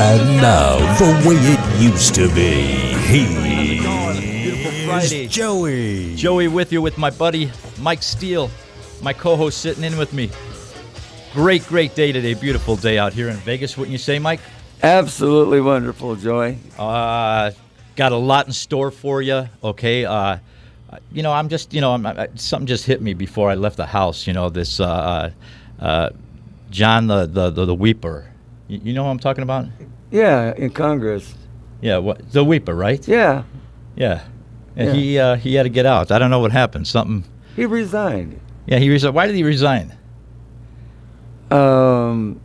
And now, the way it used to be, he's Joey. Joey with you with my buddy Mike Steele, my co-host sitting in with me. Great day today. Beautiful day out here in Vegas. Wouldn't you say, Mike? Absolutely wonderful, Joey. Got a lot in store for you. Okay. I'm just, something just hit me before I left the house. This John the Weeper. You know what I'm talking about? Yeah, in Congress. Yeah, the Weeper, right? Yeah. Yeah. He had to get out. I don't know what happened. Something. He resigned. Yeah, he resigned. Why did he resign? You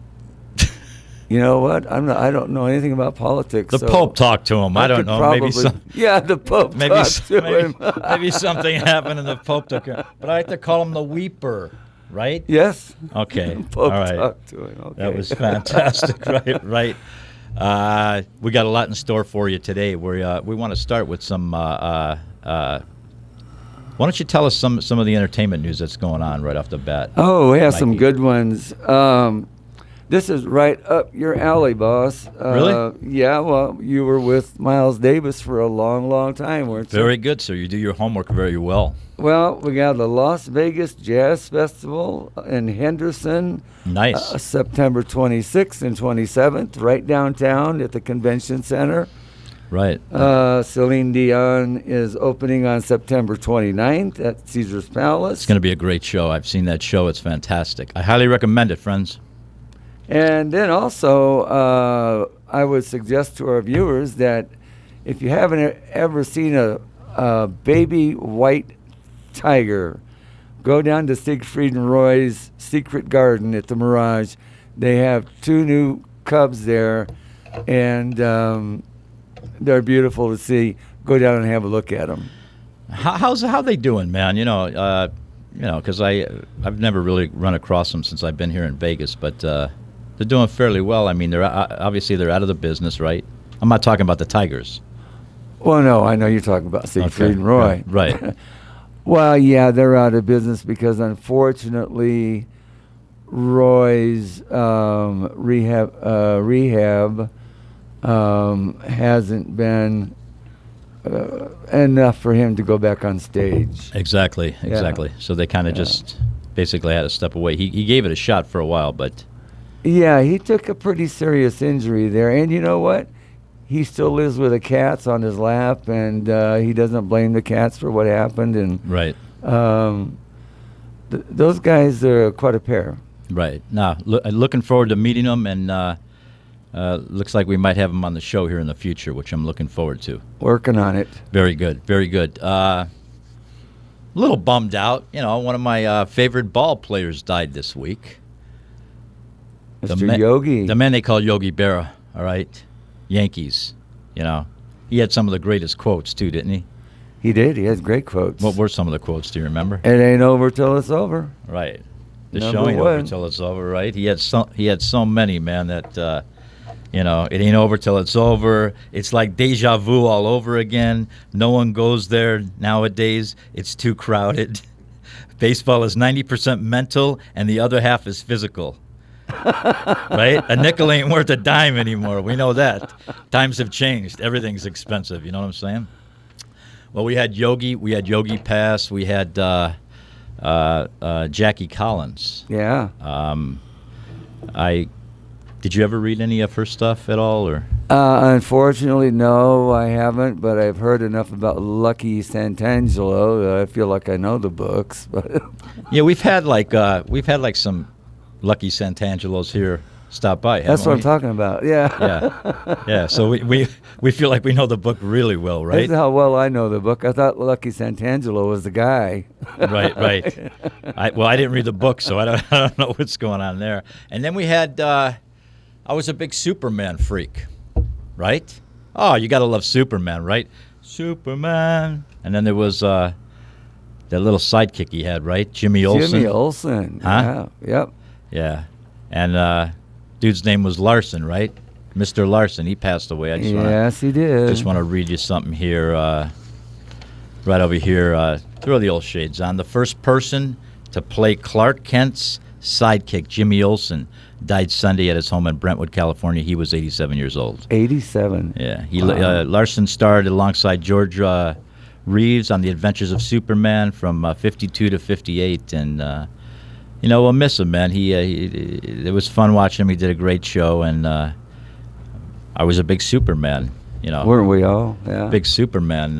know what? I don't know anything about politics. The Pope talked to him. I don't know. Maybe the Pope talked to him. Maybe something happened and the Pope took him. But I like to call him the Weeper, right? Yes. Okay. Pope all right. Talked to him. Okay. That was fantastic. Right. We got a lot in store for you today. We want to start with some. Why don't you tell us some of the entertainment news that's going on right off the bat? Oh, we have Mikey. some good ones. This is right up your alley, boss. Really? Yeah, well, you were with Miles Davis for a long time, weren't you? Very good, sir. You do your homework very well. Well, we got the Las Vegas Jazz Festival in Henderson. Nice. September 26th and 27th, right downtown at the Convention Center. Right. Celine Dion is opening on September 29th at Caesar's Palace. It's going to be a great show. I've seen that show. It's fantastic. I highly recommend it, friends. And then also, I would suggest to our viewers that if you haven't ever seen a baby white tiger, go down to Siegfried and Roy's Secret Garden at the Mirage. They have 2 new cubs there, and they're beautiful to see. Go down and have a look at them. How they doing, man? Because I've never really run across them since I've been here in Vegas, but they're doing fairly well. I mean, they're obviously out of the business, right? I'm not talking about the Tigers. Well, no, I know you're talking about Siegfried and Roy. Right. Well, yeah, they're out of business because unfortunately, Roy's rehab hasn't been enough for him to go back on stage. Exactly. Yeah. So they kind of just basically had to step away. He gave it a shot for a while, but... Yeah, he took a pretty serious injury there. And you know what? He still lives with the cats on his lap, and he doesn't blame the cats for what happened. And right. Those guys are quite a pair. Right. Now, looking forward to meeting them, and looks like we might have them on the show here in the future, which I'm looking forward to. Working on it. Very good. A little bummed out. One of my favorite ball players died this week. Mr. Yogi. The man they call Yogi Berra, all right? Yankees. He had some of the greatest quotes, too, didn't he? He did. He has great quotes. What were some of the quotes? Do you remember? It ain't over till it's over. Right. The Number show ain't one. over till it's over, right? He had so many, man, that, it ain't over till it's over. It's like deja vu all over again. No one goes there nowadays. It's too crowded. Baseball is 90% mental, and the other half is physical. Right? A nickel ain't worth a dime anymore. We know that. Times have changed. Everything's expensive. You know what I'm saying? Well, we had Yogi pass. We had Jackie Collins. Yeah. Did you ever read any of her stuff at all, or? Unfortunately, no, I haven't. But I've heard enough about Lucky Santangelo that I feel like I know the books. But yeah, we've had some Lucky Santangelos here stop by. That's what I'm talking about. Yeah. Yeah. So we feel like we know the book really well, right? That's how well I know the book. I thought Lucky Santangelo was the guy. Right. I didn't read the book, so I don't know what's going on there. And then we had. I was a big Superman freak, right? Oh, you got to love Superman, right? Superman. And then there was that little sidekick he had, right? Jimmy Olsen. Jimmy Olsen. Huh? Yeah. Yep. Yeah. And dude's name was Larson, right? Mr. Larson. He passed away. Yes, he did. Just want to read you something here. Right over here. Throw the old shades on. The first person to play Clark Kent's sidekick, Jimmy Olsen, died Sunday at his home in Brentwood, California. He was 87 years old. 87. Yeah. Wow. Larson starred alongside George Reeves on The Adventures of Superman from 52 to 58. And, we'll miss him, man. It was fun watching him. He did a great show. And I was a big Superman, Weren't we all? Yeah. big Superman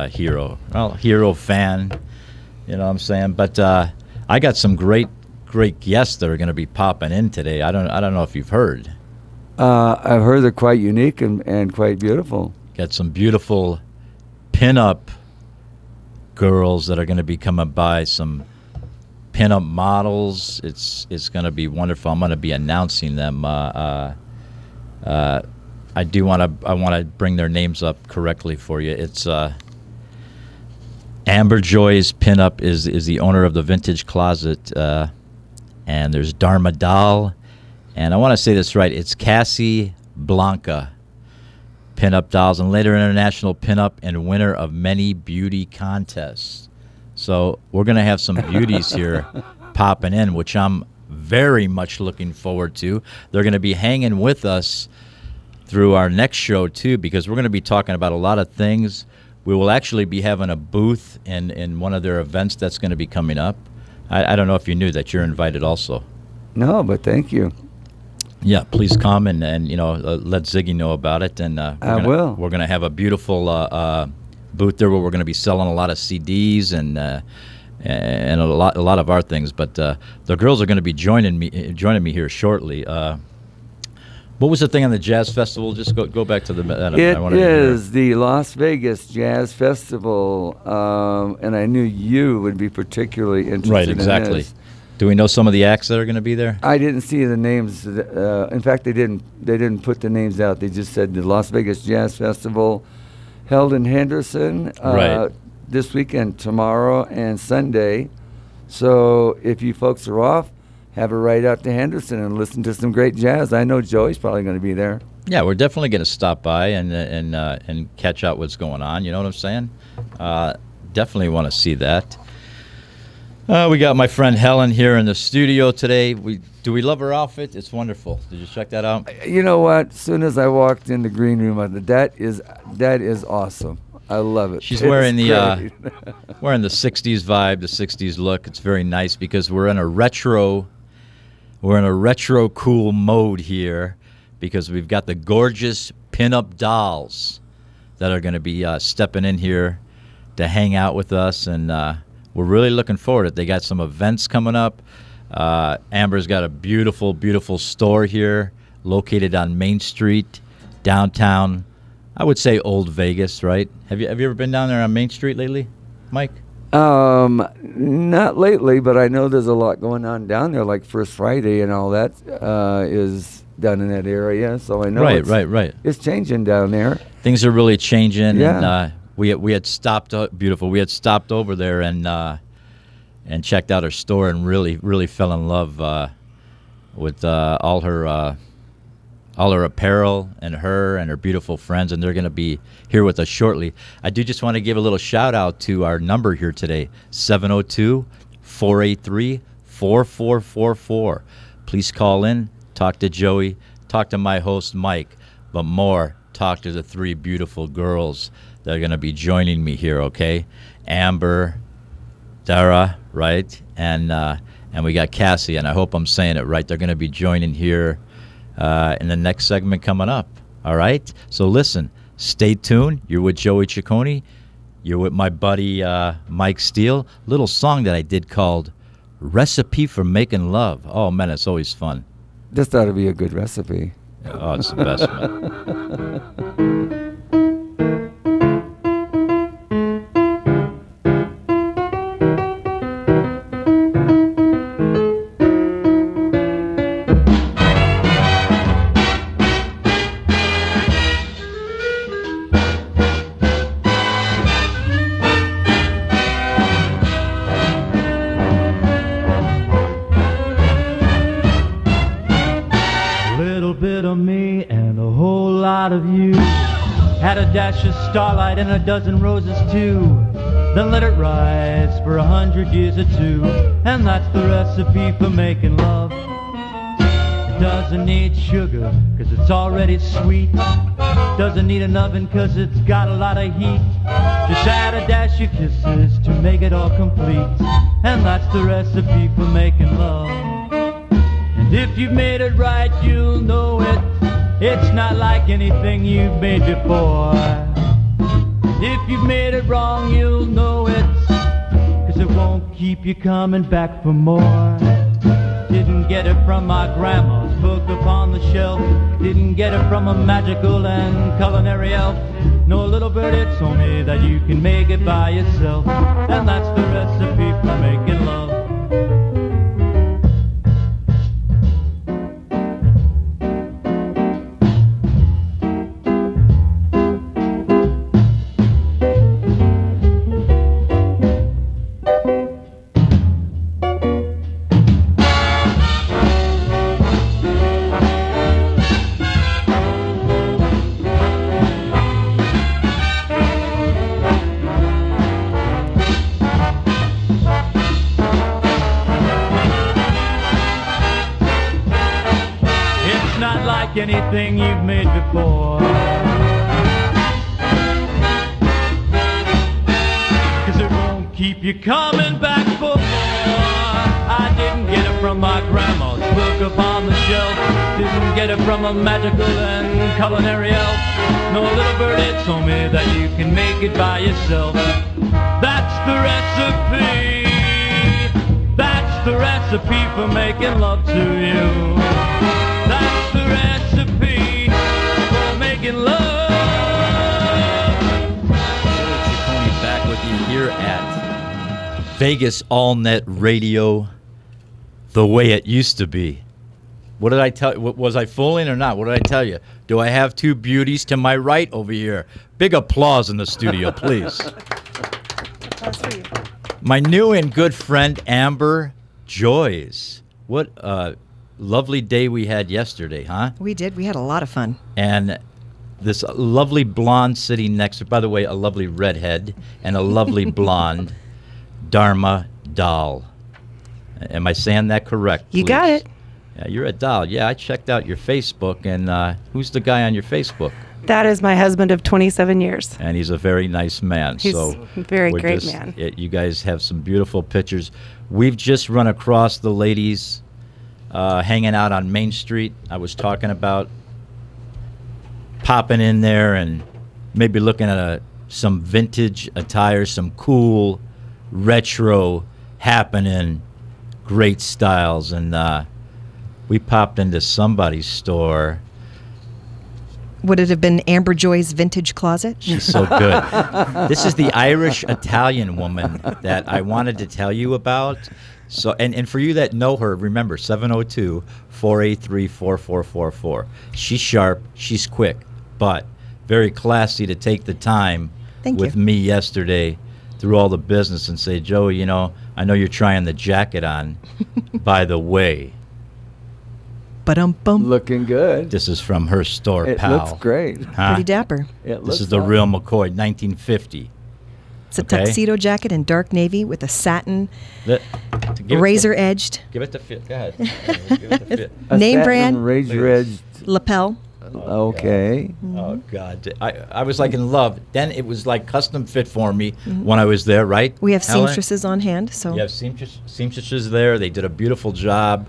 hero. Well, hero fan, you know what I'm saying? But I got some great guests that are going to be popping in today. I don't know if you've heard. I've heard they're quite unique and quite beautiful. Got some beautiful pinup girls that are going to be coming by, some pinup models. It's going to be wonderful. I'm going to be announcing them. I want to bring their names up correctly for you. It's Amber Joy's Pinup is the owner of the Vintage Closet, and there's Dharma Doll, and I want to say this right. It's Cassie Blanca Pinup Dolls, and later international pinup and winner of many beauty contests. So we're going to have some beauties here popping in, which I'm very much looking forward to. They're going to be hanging with us through our next show, too, because we're going to be talking about a lot of things. We will actually be having a booth in one of their events that's going to be coming up. I don't know if you knew that. You're invited also. No, but thank you. Yeah, please come and let Ziggy know about it. And I will. We're going to have a beautiful booth there where we're going to be selling a lot of CDs and a lot of our things. But the girls are going to be joining me here shortly. What was the thing on the Jazz Festival? Just go back to the. It is the Las Vegas Jazz Festival, and I knew you would be particularly interested. Right, exactly. In this. Do we know some of the acts that are going to be there? I didn't see the names. In fact, they didn't put the names out. They just said the Las Vegas Jazz Festival, held in Henderson, Right. this weekend, tomorrow and Sunday. So if you folks are off, have a ride out to Henderson and listen to some great jazz. I know Joey's probably going to be there. Yeah, we're definitely going to stop by and catch out what's going on. You know what I'm saying? Definitely want to see that. We got my friend Helen here in the studio today. Do we love her outfit? It's wonderful. Did you check that out? You know what? As soon as I walked in the green room, I thought, that is awesome. I love it. She's It's wearing the great. wearing the '60s vibe, the '60s look. It's very nice because we're in a retro cool mode here because we've got the gorgeous pinup dolls that are going to be stepping in here to hang out with us, and we're really looking forward to it. They got some events coming up. Amber's got a beautiful, beautiful store here located on Main Street, downtown. I would say Old Vegas, right? Have you ever been down there on Main Street lately, Mike? Not lately, but I know there's a lot going on down there, like First Friday and all that is done in that area. So I know Right. it's changing down there. Things are really changing, Yeah. and we had stopped beautiful. We had stopped over there and checked out her store and really fell in love with all her apparel and her beautiful friends, and they're going to be here with us shortly. I do just want to give a little shout out to our number here today, 702-483-4444. Please call in, talk to Joey, talk to my host Mike, but more, talk to the three beautiful girls that are going to be joining me here, okay? Amber, Dara, right? And we got Cassie, and I hope I'm saying it right. They're going to be joining here in the next segment coming up. All right? So listen, stay tuned. You're with Joey Ciccone. You're with my buddy Mike Steele. Little song that I did called Recipe for Making Love. Oh, man, it's always fun. This ought to be a good recipe. Oh, it's the best, man. Had a dash of starlight and a dozen roses too. then let it rise for 100 years or two, and that's the recipe for making love. It doesn't need sugar, 'cause it's already sweet. Doesn't need an oven, 'cause it's got a lot of heat. Just add a dash of kisses to make it all complete, and that's the recipe for making love. And if you've made it right, you'll know it. It's not like anything you've made before. If you've made it wrong, you'll know it, 'cause it won't keep you coming back for more. Didn't get it from my grandma's book upon the shelf. Didn't get it from a magical and culinary elf. No, little birdie told me that you can make it by yourself, and that's the recipe for making love. Anything you've made before, 'cause it won't keep you coming back for more. I didn't get it from my grandma's book upon the shelf. Didn't get it from a magical and culinary elf. No, little birdie told me that you can make it by yourself. That's the recipe. That's the recipe for making love to you. That's the recipe for making love. Ciccone back with you here at Vegas All Net Radio, the way it used to be. What did I tell you? Was I fooling or not? What did I tell you? Do I have two beauties to my right over here? Big applause in the studio, please. My new and good friend, Amber Joyce. What lovely day we had yesterday, huh? We did. We had a lot of fun. And this lovely blonde sitting next to, by the way, a lovely redhead and a lovely blonde, Dharma Doll. Am I saying that correct? You please? got it. Yeah, you're a doll. Yeah, I checked out your Facebook, and who's the guy on your Facebook? That is my husband of 27 years. And he's a very nice man. He's so a very we're great just- man. You guys have some beautiful pictures. We've just run across the ladies hanging out on Main Street. I was talking about popping in there and maybe looking at some vintage attire, some cool, retro, happening, great styles. And we popped into somebody's store. Would it have been Amber Joy's vintage closet? She's so good. This is the Irish-Italian woman that I wanted to tell you about. So, and for you that know her, remember, 702-483-4444. She's sharp, she's quick, but very classy to take the time Thank with you. me yesterday through all the business and say, Joey, you know, I know you're trying the jacket on. By the way, Ba-dum-bum. Looking good. this is from her store, It pal. looks great. Huh? Pretty dapper. It This looks is the awesome. real McCoy, 1950. It's a Okay. tuxedo jacket in dark navy with a satin Give it razor edged Give it the fit. Go ahead. Give it the fit. A name satin brand razor-edged. lapel. Okay. Oh God, I was like in love. Then it was like custom fit for me when I was there, right? We have Helen? seamstresses on hand, so You have seamstresses there. They did a beautiful job.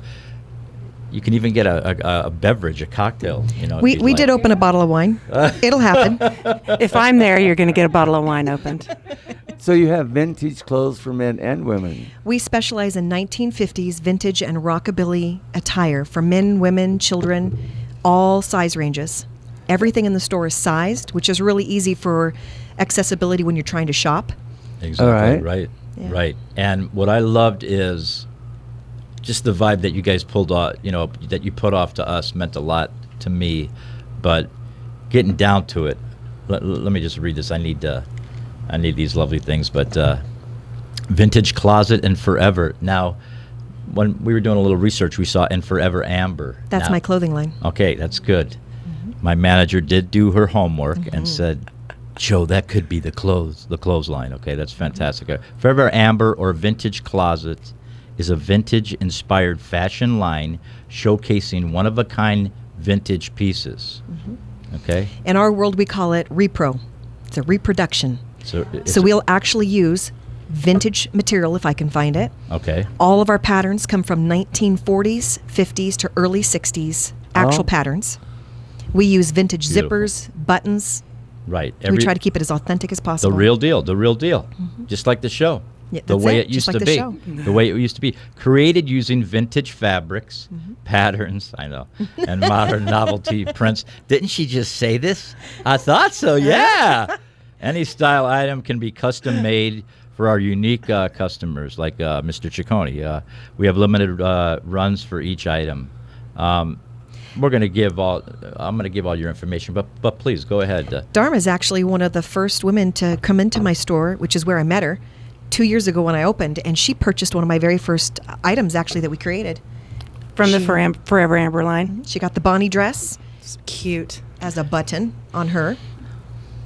You can even get a beverage, a cocktail. You know, if we you'd did like. open a bottle of wine. It'll happen. If I'm there, you're going to get a bottle of wine opened. So you have vintage clothes for men and women. We specialize in 1950s vintage and rockabilly attire for men, women, children, all size ranges. Everything in the store is sized, which is really easy for accessibility when you're trying to shop. Exactly. All right. Right. Yeah. Right. And what I loved is just the vibe that you guys pulled off. You know, that you put off to us meant a lot to me. But getting down to it, let me just read this. I need these lovely things. But vintage closet and forever. Now, when we were doing a little research, we saw and forever Amber. That's Now- my clothing line. Okay, that's good. My manager did do her homework and said, Joe, that could be the clothesline. Okay, that's fantastic. Forever Amber or Vintage Closet is a vintage-inspired fashion line showcasing one-of-a-kind vintage pieces. Okay? In our world, we call it repro. It's a reproduction. So we'll actually use vintage material if I can find it. Okay. All of our patterns come from 1940s, 50s to early 60s, actual patterns. We use vintage Beautiful. zippers, buttons. Right. We try to keep it as authentic as possible. The real deal. Just like the show. Yeah, the that's way it, it used just like to the be. show. The way it used to be. Created using vintage fabrics, patterns, I know, and modern novelty prints. Didn't she just say this? I thought so, yeah. Any style item can be custom made for our unique customers, like Mr. Ciccone. We have limited runs for each item. We're going to give all. I'm going to give all your information, but please go ahead. Dharma is actually one of the first women to come into my store, which is where I met her 2 years ago when I opened, and she purchased one of my very first items actually that we created. From the Forever Amber line. She got the Bonnie dress It's cute. as a button on her.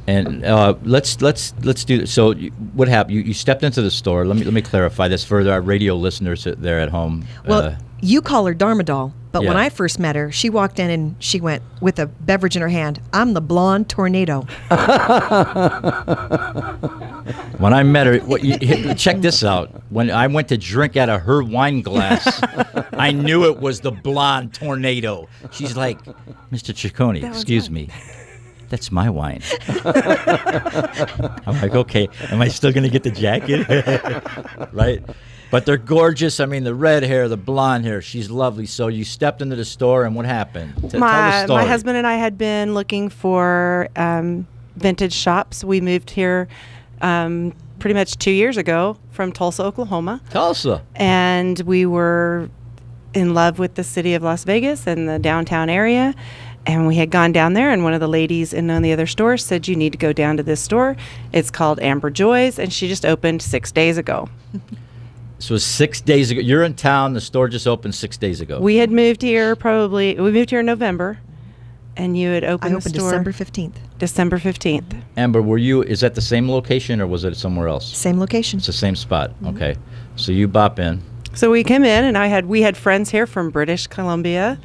And let's do this. So what happened? You stepped into the store. Let me clarify this for our radio listeners there at home. Well, you call her Dharma doll, but when Yeah. I first met her, she walked in and she went with a beverage in her hand. I'm the blonde tornado. When I met her, check this out. When I went to drink out of her wine glass, I knew it was the blonde tornado. She's like, Mr. Ciccone, excuse me. That's my wine. I'm like, okay, am I still going to get the jacket? Right? But they're gorgeous. I mean, the red hair, the blonde hair, she's lovely. So you stepped into the store, and what happened? Tell the story. My husband and I had been looking for vintage shops. We moved here pretty much 2 years ago from Tulsa, Oklahoma. Tulsa. And we were in love with the city of Las Vegas and the downtown area. And we had gone down there, and one of the ladies in one of the other stores said, you need to go down to this store. It's called Amber Joy's, and she just opened 6 days ago. So 6 days ago. You're in town. The store just opened 6 days ago. We had moved here we moved here in November, and you had opened I the opened store December 15th. December 15th. Amber, is that the same location, or was it somewhere else? Same location. It's the same spot. Okay. So you bop in. So we came in, and we had friends here from British Columbia.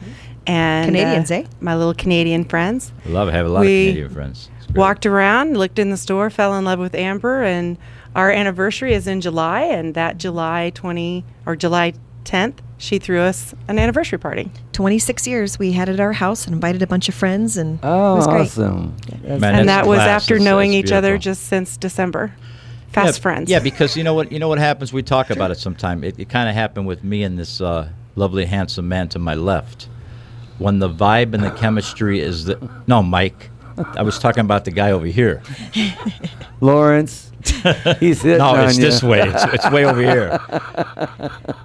And Canadians, eh? My little Canadian friends. I have a lot of Canadian friends. It's great. Walked around, looked in the store, fell in love with Amber, and our anniversary is in July, and that July 10th, she threw us an anniversary party. 26 years. We had it at our house and invited a bunch of friends, and Oh, it was great. awesome. Man, And that's that was class. after That's knowing each other beautiful. just since December. Fast friends. Yeah, because you know what happens. We talk about it sometime. It kind of happened with me and this lovely, handsome man to my left. When the vibe and the chemistry is no, Mike. I was talking about the guy over here. Lawrence, he's hitting No, on it's you. this way. It's way over here.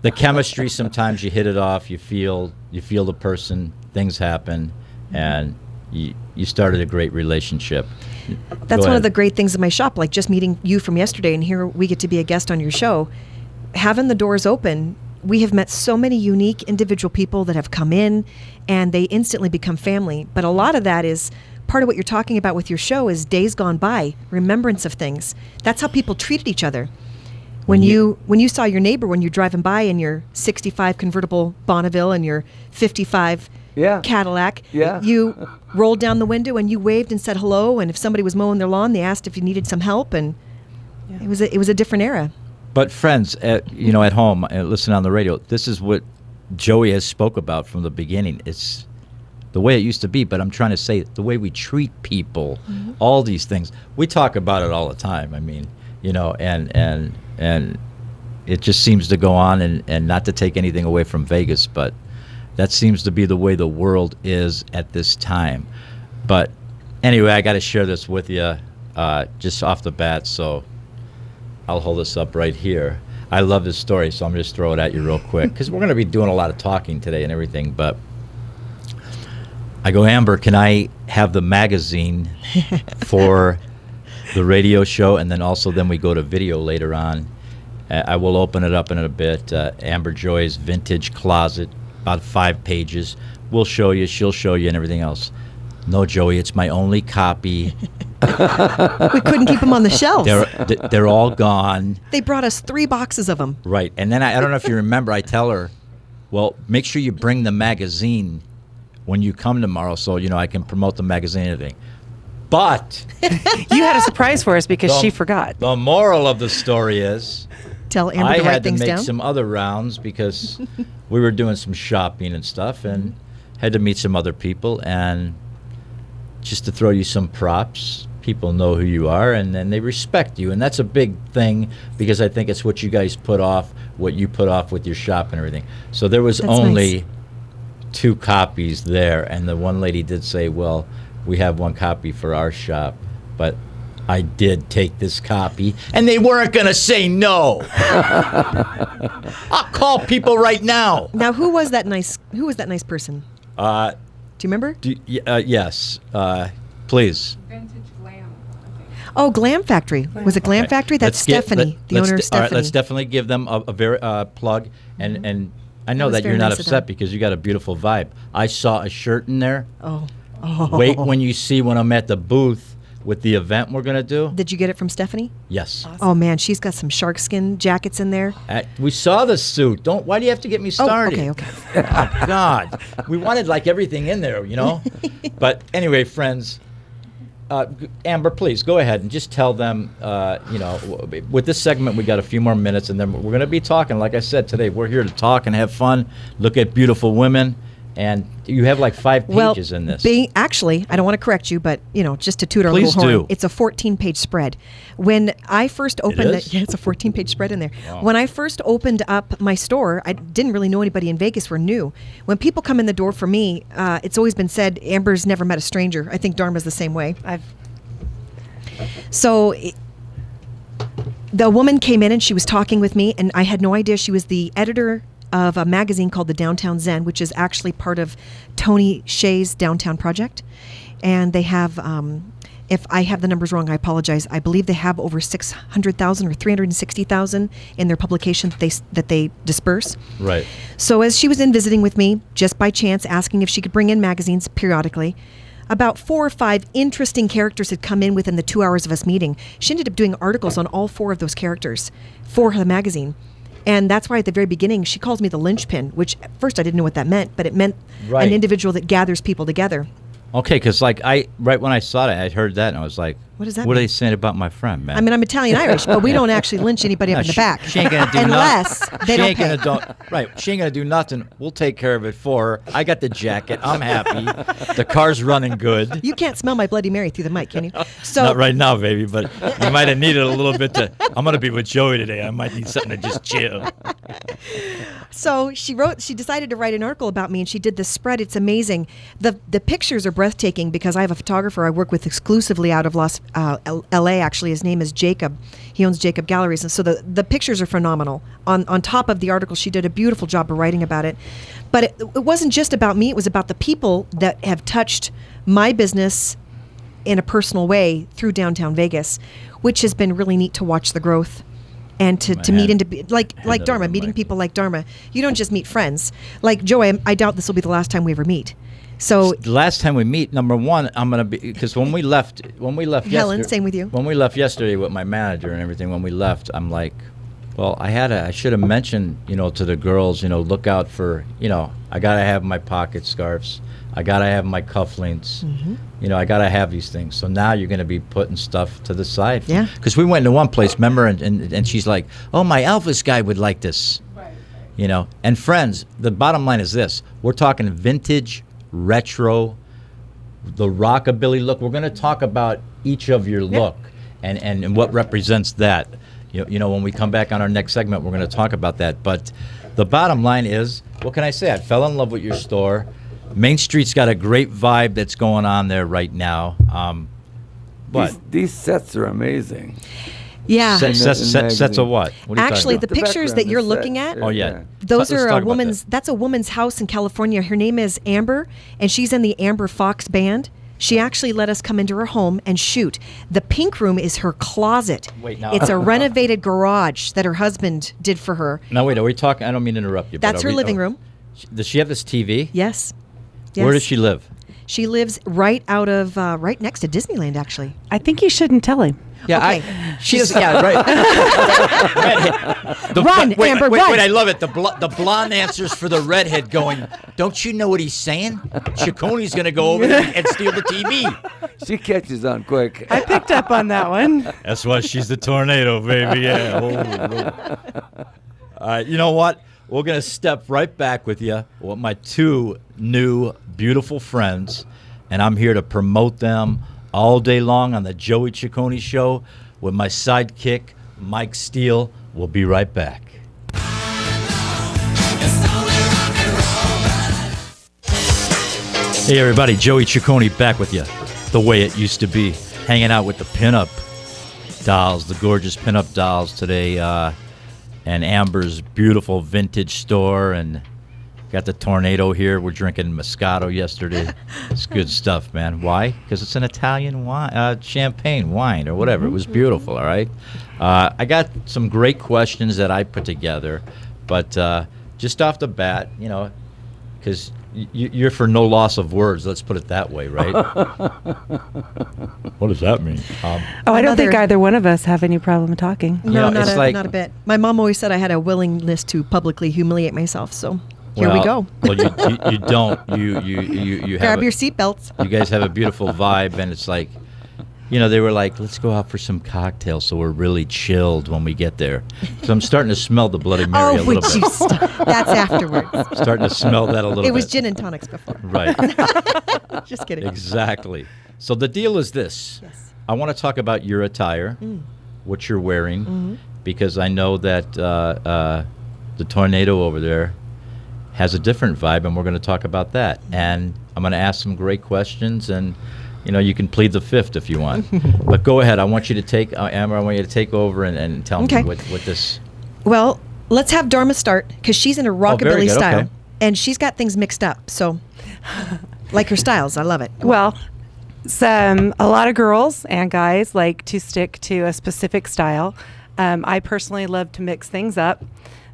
The chemistry. Sometimes you hit it off. You feel the person. Things happen, and you started a great relationship. That's Go one ahead. of the great things of my shop, like just meeting you from yesterday, and here we get to be a guest on your show. Having the doors open, we have met so many unique individual people that have come in, and they instantly become family. But a lot of that is part of what you're talking about with your show is days gone by, remembrance of things. That's how people treated each other. When you saw your neighbor when you're driving by in your 65 convertible Bonneville and your 55 Yeah. Cadillac, Yeah. you rolled down the window and you waved and said hello. And if somebody was mowing their lawn, they asked if you needed some help. And it was a different era. But friends, at home, listen on the radio. This is what Joey has spoke about from the beginning. It's the way it used to be, but I'm trying to say the way we treat people, all these things. We talk about it all the time. I mean, and it just seems to go on, and not to take anything away from Vegas, but that seems to be the way the world is at this time. But anyway, I got to share this with you just off the bat, so I'll hold this up right here. I love this story, so I'm going to just throw it at you real quick, because we're going to be doing a lot of talking today and everything, but I go, Amber, can I have the magazine for the radio show? And then we go to video later on. I will open it up in a bit. Amber Joy's Vintage Closet, about 5 pages. We'll show you, she'll show you, and everything else. No, Joey, it's my only copy We couldn't keep them on the shelves. They're all gone. They brought us 3 boxes of them. Right. And then I don't know if you remember, I tell her, well, make sure you bring the magazine when you come tomorrow so, I can promote the magazine and everything. But You had a surprise for us because she forgot. the moral of the story is Tell Amber I to write had to things make down. some other rounds because we were doing some shopping and stuff and had to meet some other people. And just to throw you some props, people know who you are and then they respect you. And that's a big thing because I think it's what you guys put off, what you put off with your shop and everything. So there was That's only nice. 2 copies there. And the one lady did say, well, we have 1 copy for our shop, but I did take this copy, and they weren't going to say no. I'll call people right now. Now, who was that nice person? Do you remember? Yes, please. Oh, Glam Factory. Was it Glam Okay. Factory? That's Let's Stephanie, the owner of All Stephanie. right, let's definitely give them a very plug, and I know was that very you're not nice of upset them. because you got a beautiful vibe. I saw a shirt in there. Oh. Wait when you see when I'm at the booth with the event we're going to do. Did you get it from Stephanie? Yes. Oh, man, she's got some shark skin jackets in there. We saw the suit. Why do you have to get me started? Oh, okay. Oh, God. We wanted like everything in there, But anyway, friends, Amber, please go ahead and just tell them, with this segment, we got a few more minutes and then we're going to be talking. Like I said today, we're here to talk and have fun, look at beautiful women. And you have like 5 pages in this. Actually, I don't want to correct you, but just to toot our Please little horn, do. it's a 14-page spread. When I first opened is? it's a 14-page spread in there. Wow. When I first opened up my store, I didn't really know anybody in Vegas. We're new. When people come in the door for me, it's always been said, Amber's never met a stranger. I think Dharma's the same way. So the woman came in and she was talking with me, and I had no idea she was the editor of a magazine called the Downtown Zen, which is actually part of Tony Hsieh's Downtown Project. And they have, if I have the numbers wrong, I apologize. I believe they have over 600,000 or 360,000 in their publication that they disperse. Right. So as she was in visiting with me, just by chance, asking if she could bring in magazines periodically, about 4 or 5 interesting characters had come in within the 2 hours of us meeting. She ended up doing articles on all 4 of those characters for her magazine. And that's why at the very beginning, she calls me the linchpin, which at first I didn't know what that meant, but it meant Right. an individual that gathers people together. Okay, because right when I saw that, I heard that and I was like, What does that What are mean? they saying about my friend, man? I mean, I'm Italian-Irish, but we don't actually lynch anybody up in the back. She ain't gonna do unless nothing. they She don't ain't pay. right. She ain't gonna do nothing. We'll take care of it for her. I got the jacket. I'm happy. The car's running good. You can't smell my Bloody Mary through the mic, can you? So Not right now, baby, but you might have needed a little bit to. I'm gonna be with Joey today. I might need something to just chill. So she decided to write an article about me, and she did this spread. It's amazing. The pictures are breathtaking because I have a photographer I work with exclusively out of L.A. Actually, his name is Jacob. He owns Jacob Galleries, and so the pictures are phenomenal. On top of the article, she did a beautiful job of writing about it. But it wasn't just about me. It was about the people that have touched my business in a personal way through downtown Vegas, which has been really neat to watch the growth. And to meet like that Dharma, over meeting mic. people like Dharma. You don't just meet friends. Like Joey, I doubt this will be the last time we ever meet. So The last time we meet, number one, I'm gonna be because when we left Helen, yesterday, same with you. When we left yesterday with my manager and everything, when we left, I'm like, well, I should have mentioned, to the girls, look out for, I gotta have my pocket scarves, I gotta have my cufflinks, I gotta have these things. So now you're gonna be putting stuff to the side. Yeah. Because we went to one place, remember, and she's like, oh, my Elvis guy would like this. Right. And friends, the bottom line is this: we're talking vintage, retro, the rockabilly look. We're going to talk about each of your look and what represents that. When we come back on our next segment, we're going to talk about that. But the bottom line is, what can I say? I fell in love with your store. Main Street's got a great vibe that's going on there right now. But These sets are amazing. yeah. sets of what? What are you Actually, talking the about? pictures that you're looking at, Oh, yeah. those Let's are talk a about woman's. that. That's a woman's house in California. Her name is Amber, and she's in the Amber Fox band. She actually let us come into her home and shoot. The pink room is her closet. Wait, now- It's a renovated garage that her husband did for her. Now, wait, are we talking? I don't mean to interrupt you. That's but her living room. Does she have this TV? Yes. Where Yes. does she live? She lives right next to Disneyland, actually. I think you shouldn't tell him. Yeah, Okay. she's yeah, right. Redhead. Run, wait, Amber, wait, run. wait, I love it. The blonde answers for the redhead going, don't you know what he's saying? Ciccone's going to go over there and steal the TV. She catches on quick. I picked up on that one. That's why she's the tornado, baby. Yeah. All right, you know what? We're going to step right back with you with my two new beautiful friends, and I'm here to promote them all day long on the Joey Ciccone Show with my sidekick, Mike Steele. We'll be right back. Hey, everybody. Joey Ciccone back with you the way it used to be, hanging out with the pinup dolls, the gorgeous pinup dolls today, and Amber's beautiful vintage store, and got the tornado here. We're drinking Moscato yesterday. It's good stuff, man. Why? Because it's an Italian wine, champagne wine or whatever. It was beautiful, all right? I got some great questions that I put together, but just off the bat, you know, because you're for no loss of words. Let's put it that way, right? What does that mean? I don't think either one of us have any problem talking. No, You know, it's not a bit. My mom always said I had a willingness to publicly humiliate myself, so here we go. Well, you don't. You have Grab your seatbelts. You guys have a beautiful vibe, and it's like, you know, they were like, let's go out for some cocktails so we're really chilled when we get there. So I'm starting to smell the Bloody Mary a little would you bit. stop? That's afterwards. Starting to smell that a little bit. It was gin and tonics before. Right. Just kidding. Exactly. So the deal is this. Yes. I want to talk about your attire, what you're wearing, because I know that the tornado over there has a different vibe, and we're going to talk about that. And I'm going to ask some great questions, and you know, you can plead the fifth if you want. But go ahead. I want you to take, Amber, I want you to take over and tell Okay. me what this... Well, let's have Dharma start, because she's in a very rockabilly good, style. okay. And she's got things mixed up, so like her styles. I love it. Well, a lot of girls and guys like to stick to a specific style. I personally love to mix things up.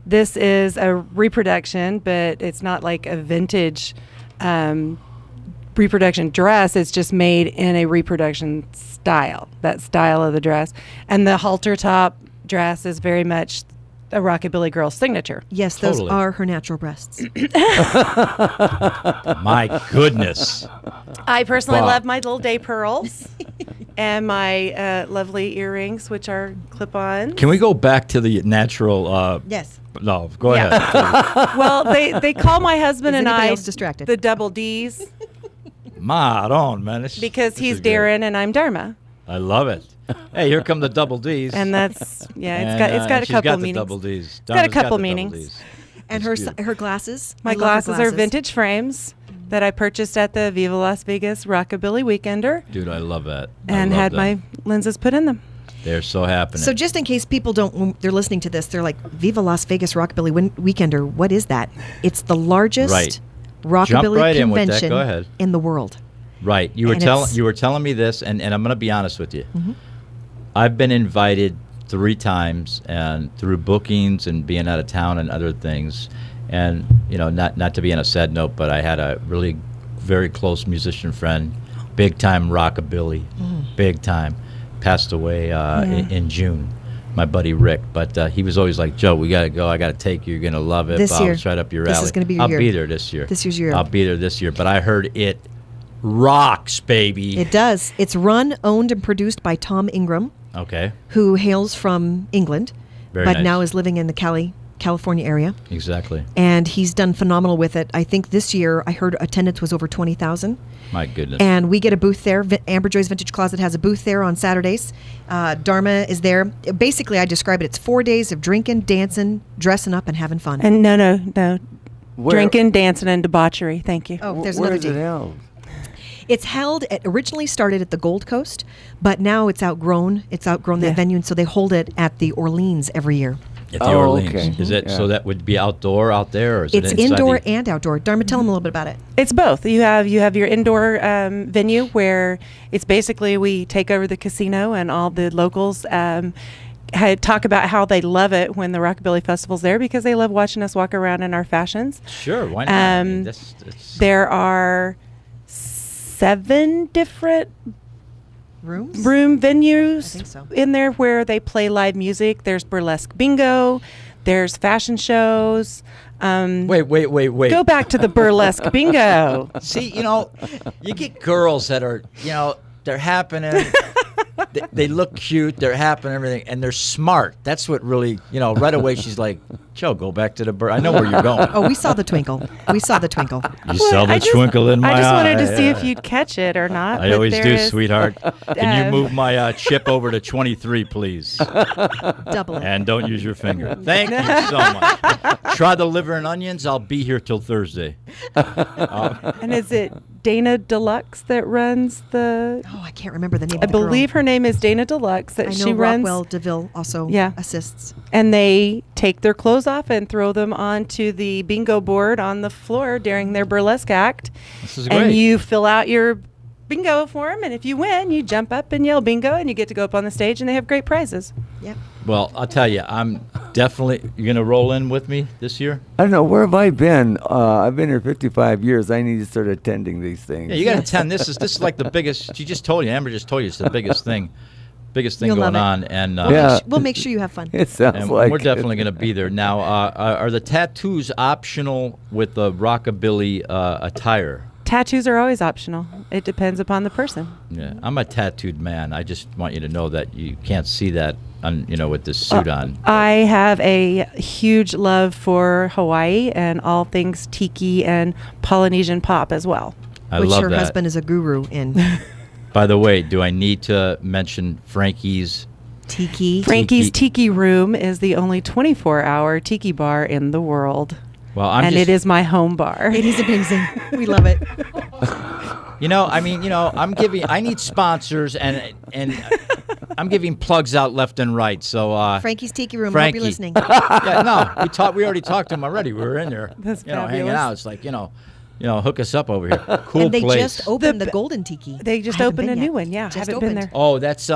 This is a reproduction, but it's not like a vintage reproduction dress. It's just made in a reproduction style, that style of the dress. And the halter top dress is very much a rockabilly girl's signature. Yes, those Totally. are her natural breasts. My goodness. I personally Wow. love my little day pearls and my lovely earrings, which are clip-on. Can we go back to the natural... Yes. No, go Yeah. ahead. Well, they call my husband Is and anybody I else distracted? the double D's Maron, man. because this he's is great. Darren and I'm Dharma. I love it. Hey, here come the double D's. And that's yeah, And, it's got a she's couple got the meanings. double D's. got a Dharma's couple the meanings. double Ds. And It's her beautiful. glasses. My I love her glasses are vintage frames that I purchased at the Viva Las Vegas Rockabilly Weekender Dude, I love that. and I love had them. my lenses put in them. They're so happening. So just in case people don't, when they're listening to this, they're like, Viva Las Vegas Rockabilly Weekender. What is that? It's the largest Right. rockabilly right in with that. convention Go ahead. in the world. Right. You were And it's- you were telling me this, and I'm going to be honest with you. Mm-hmm. I've been invited 3 times, and through bookings and being out of town and other things, and you know, not to be on a sad note, but I had a really very close musician friend, big time rockabilly, big time, passed away in June. My buddy Rick, but he was always like, Joe, we got to go. I got to take you. You're going to love it. This Bob, year. it's right up your This alley. is gonna be your I'll year. be there this year. This year's your year. I'll be there this year. But I heard it rocks, baby. It does. It's run, owned, and produced by Tom Ingram, Okay, who hails from England, Very but nice. now is living in the California area. exactly. And he's done phenomenal with it. I think this year I heard attendance was over 20,000. My goodness. And we get a booth there. Amber Joy's Vintage Closet has a booth there on Saturdays. Dharma is there. Basically, I describe it. It's 4 days of drinking, dancing, dressing up, and having fun. And no. Where- Drinking, dancing, and debauchery. Thank you. Oh, there's Where another is it D. held? It's held. It originally started at the Gold Coast, but now it's outgrown. It's outgrown that Yeah. venue, and so they hold it at the Orleans every year. At the Oh, Orleans. okay. Is it Yeah. so that would be outdoor out there, or is It's it inside indoor the- and outdoor. Dharma, tell them a little bit about it. It's both. You have your indoor venue where it's basically we take over the casino and all the locals talk about how they love it when the Rockabilly Festival's there because they love watching us walk around in our fashions. Sure, why not? I mean, Um, it's There are 7 different Rooms? room venues I think so. in there where they play live music. There's burlesque bingo. There's fashion shows. Wait. Go back to the burlesque bingo. See, you get girls that are, they're happening. they look cute. They're happening, everything, and they're smart. That's what really, right away she's like, Joe, go back to the I know where you're going. Oh, we saw the twinkle. We saw the twinkle. You saw the twinkle in my eye. I just wanted to see if you'd catch it or not. I but always there do, is- sweetheart. Can you move my chip over to 23, please? Double it. And don't use your finger. Thank you so much. Try the liver and onions. I'll be here till Thursday. And is it Dana Deluxe that runs the? Oh, I can't remember the name I of the girl. believe her name is Dana Deluxe. That I know she runs. Rockwell DeVille also Yeah. assists. And they take their clothes off and throw them onto the bingo board on the floor during their burlesque act. This is And great. you fill out your bingo form, and if you win, you jump up and yell bingo, and you get to go up on the stage, and they have great prizes. Yep. Well, I'll tell you, I'm definitely. You gonna roll in with me this year? I don't know, where have I been? I've been here 55 years. I need to start attending these things. Yeah, you got to attend. This is like the biggest. She just told you. Amber just told you it's the biggest thing You'll love going it. on, and Yeah. We'll make sure you have fun. It sounds and like we're it. definitely going to be there. Now, are the tattoos optional with the rockabilly attire? Tattoos are always optional. It depends upon the person. Yeah, I'm a tattooed man. I just want you to know that you can't see that, with this suit on. I have a huge love for Hawaii and all things tiki and Polynesian pop as well. I which love her that. husband is a guru in. By the way, do I need to mention Frankie's? Tiki. Frankie's Tiki Room is the only 24-hour tiki bar in the world. Well, It is my home bar. It is amazing. We love it. I need sponsors and I'm giving plugs out left and right. So Frankie's Tiki Room. Frankie. Hope you're listening. yeah, no, we already talked to him already. We were in there, That's hanging fabulous. out. It's like, hook us up over here. Cool And they place. just opened the The- Golden Tiki. They just I haven't opened a been new yet. one. Yeah, Just haven't opened. been there. Oh, that's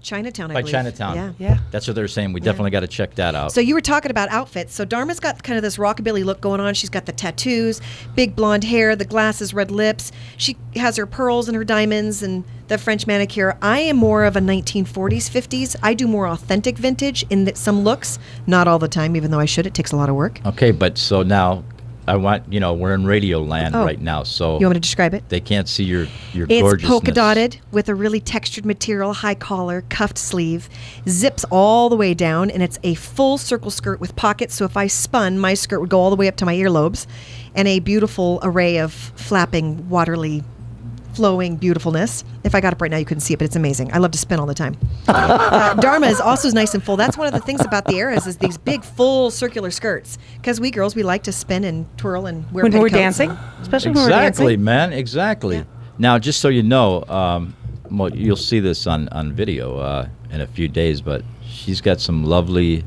Chinatown, I by believe. Chinatown. Yeah. Yeah. That's what they're saying. We definitely got to check that out. So you were talking about outfits. So Dharma's got kind of this rockabilly look going on. She's got the tattoos, big blonde hair, the glasses, red lips. She has her pearls and her diamonds and the French manicure. I am more of a 1940s, 50s. I do more authentic vintage in some looks. Not all the time, even though I should. It takes a lot of work. Okay, but so now I want, we're in radio land Oh. right now, so You want me to describe it? they can't see your It's gorgeousness. polka dotted with a really textured material, high collar, cuffed sleeve, zips all the way down, and it's a full circle skirt with pockets. So if I spun, my skirt would go all the way up to my earlobes, and a beautiful array of flapping, waterly, flowing beautifulness. If I got up right now, you couldn't see it, but it's amazing. I love to spin all the time. Dharma is also nice and full. That's one of the things about the eras is these big, full circular skirts. Because we girls, we like to spin and twirl and wear When we're petticoats dancing, and- especially when we're Exactly, dancing. man. Exactly. Yeah. Now, just so you know, well, you'll see this on video in a few days, but she's got some lovely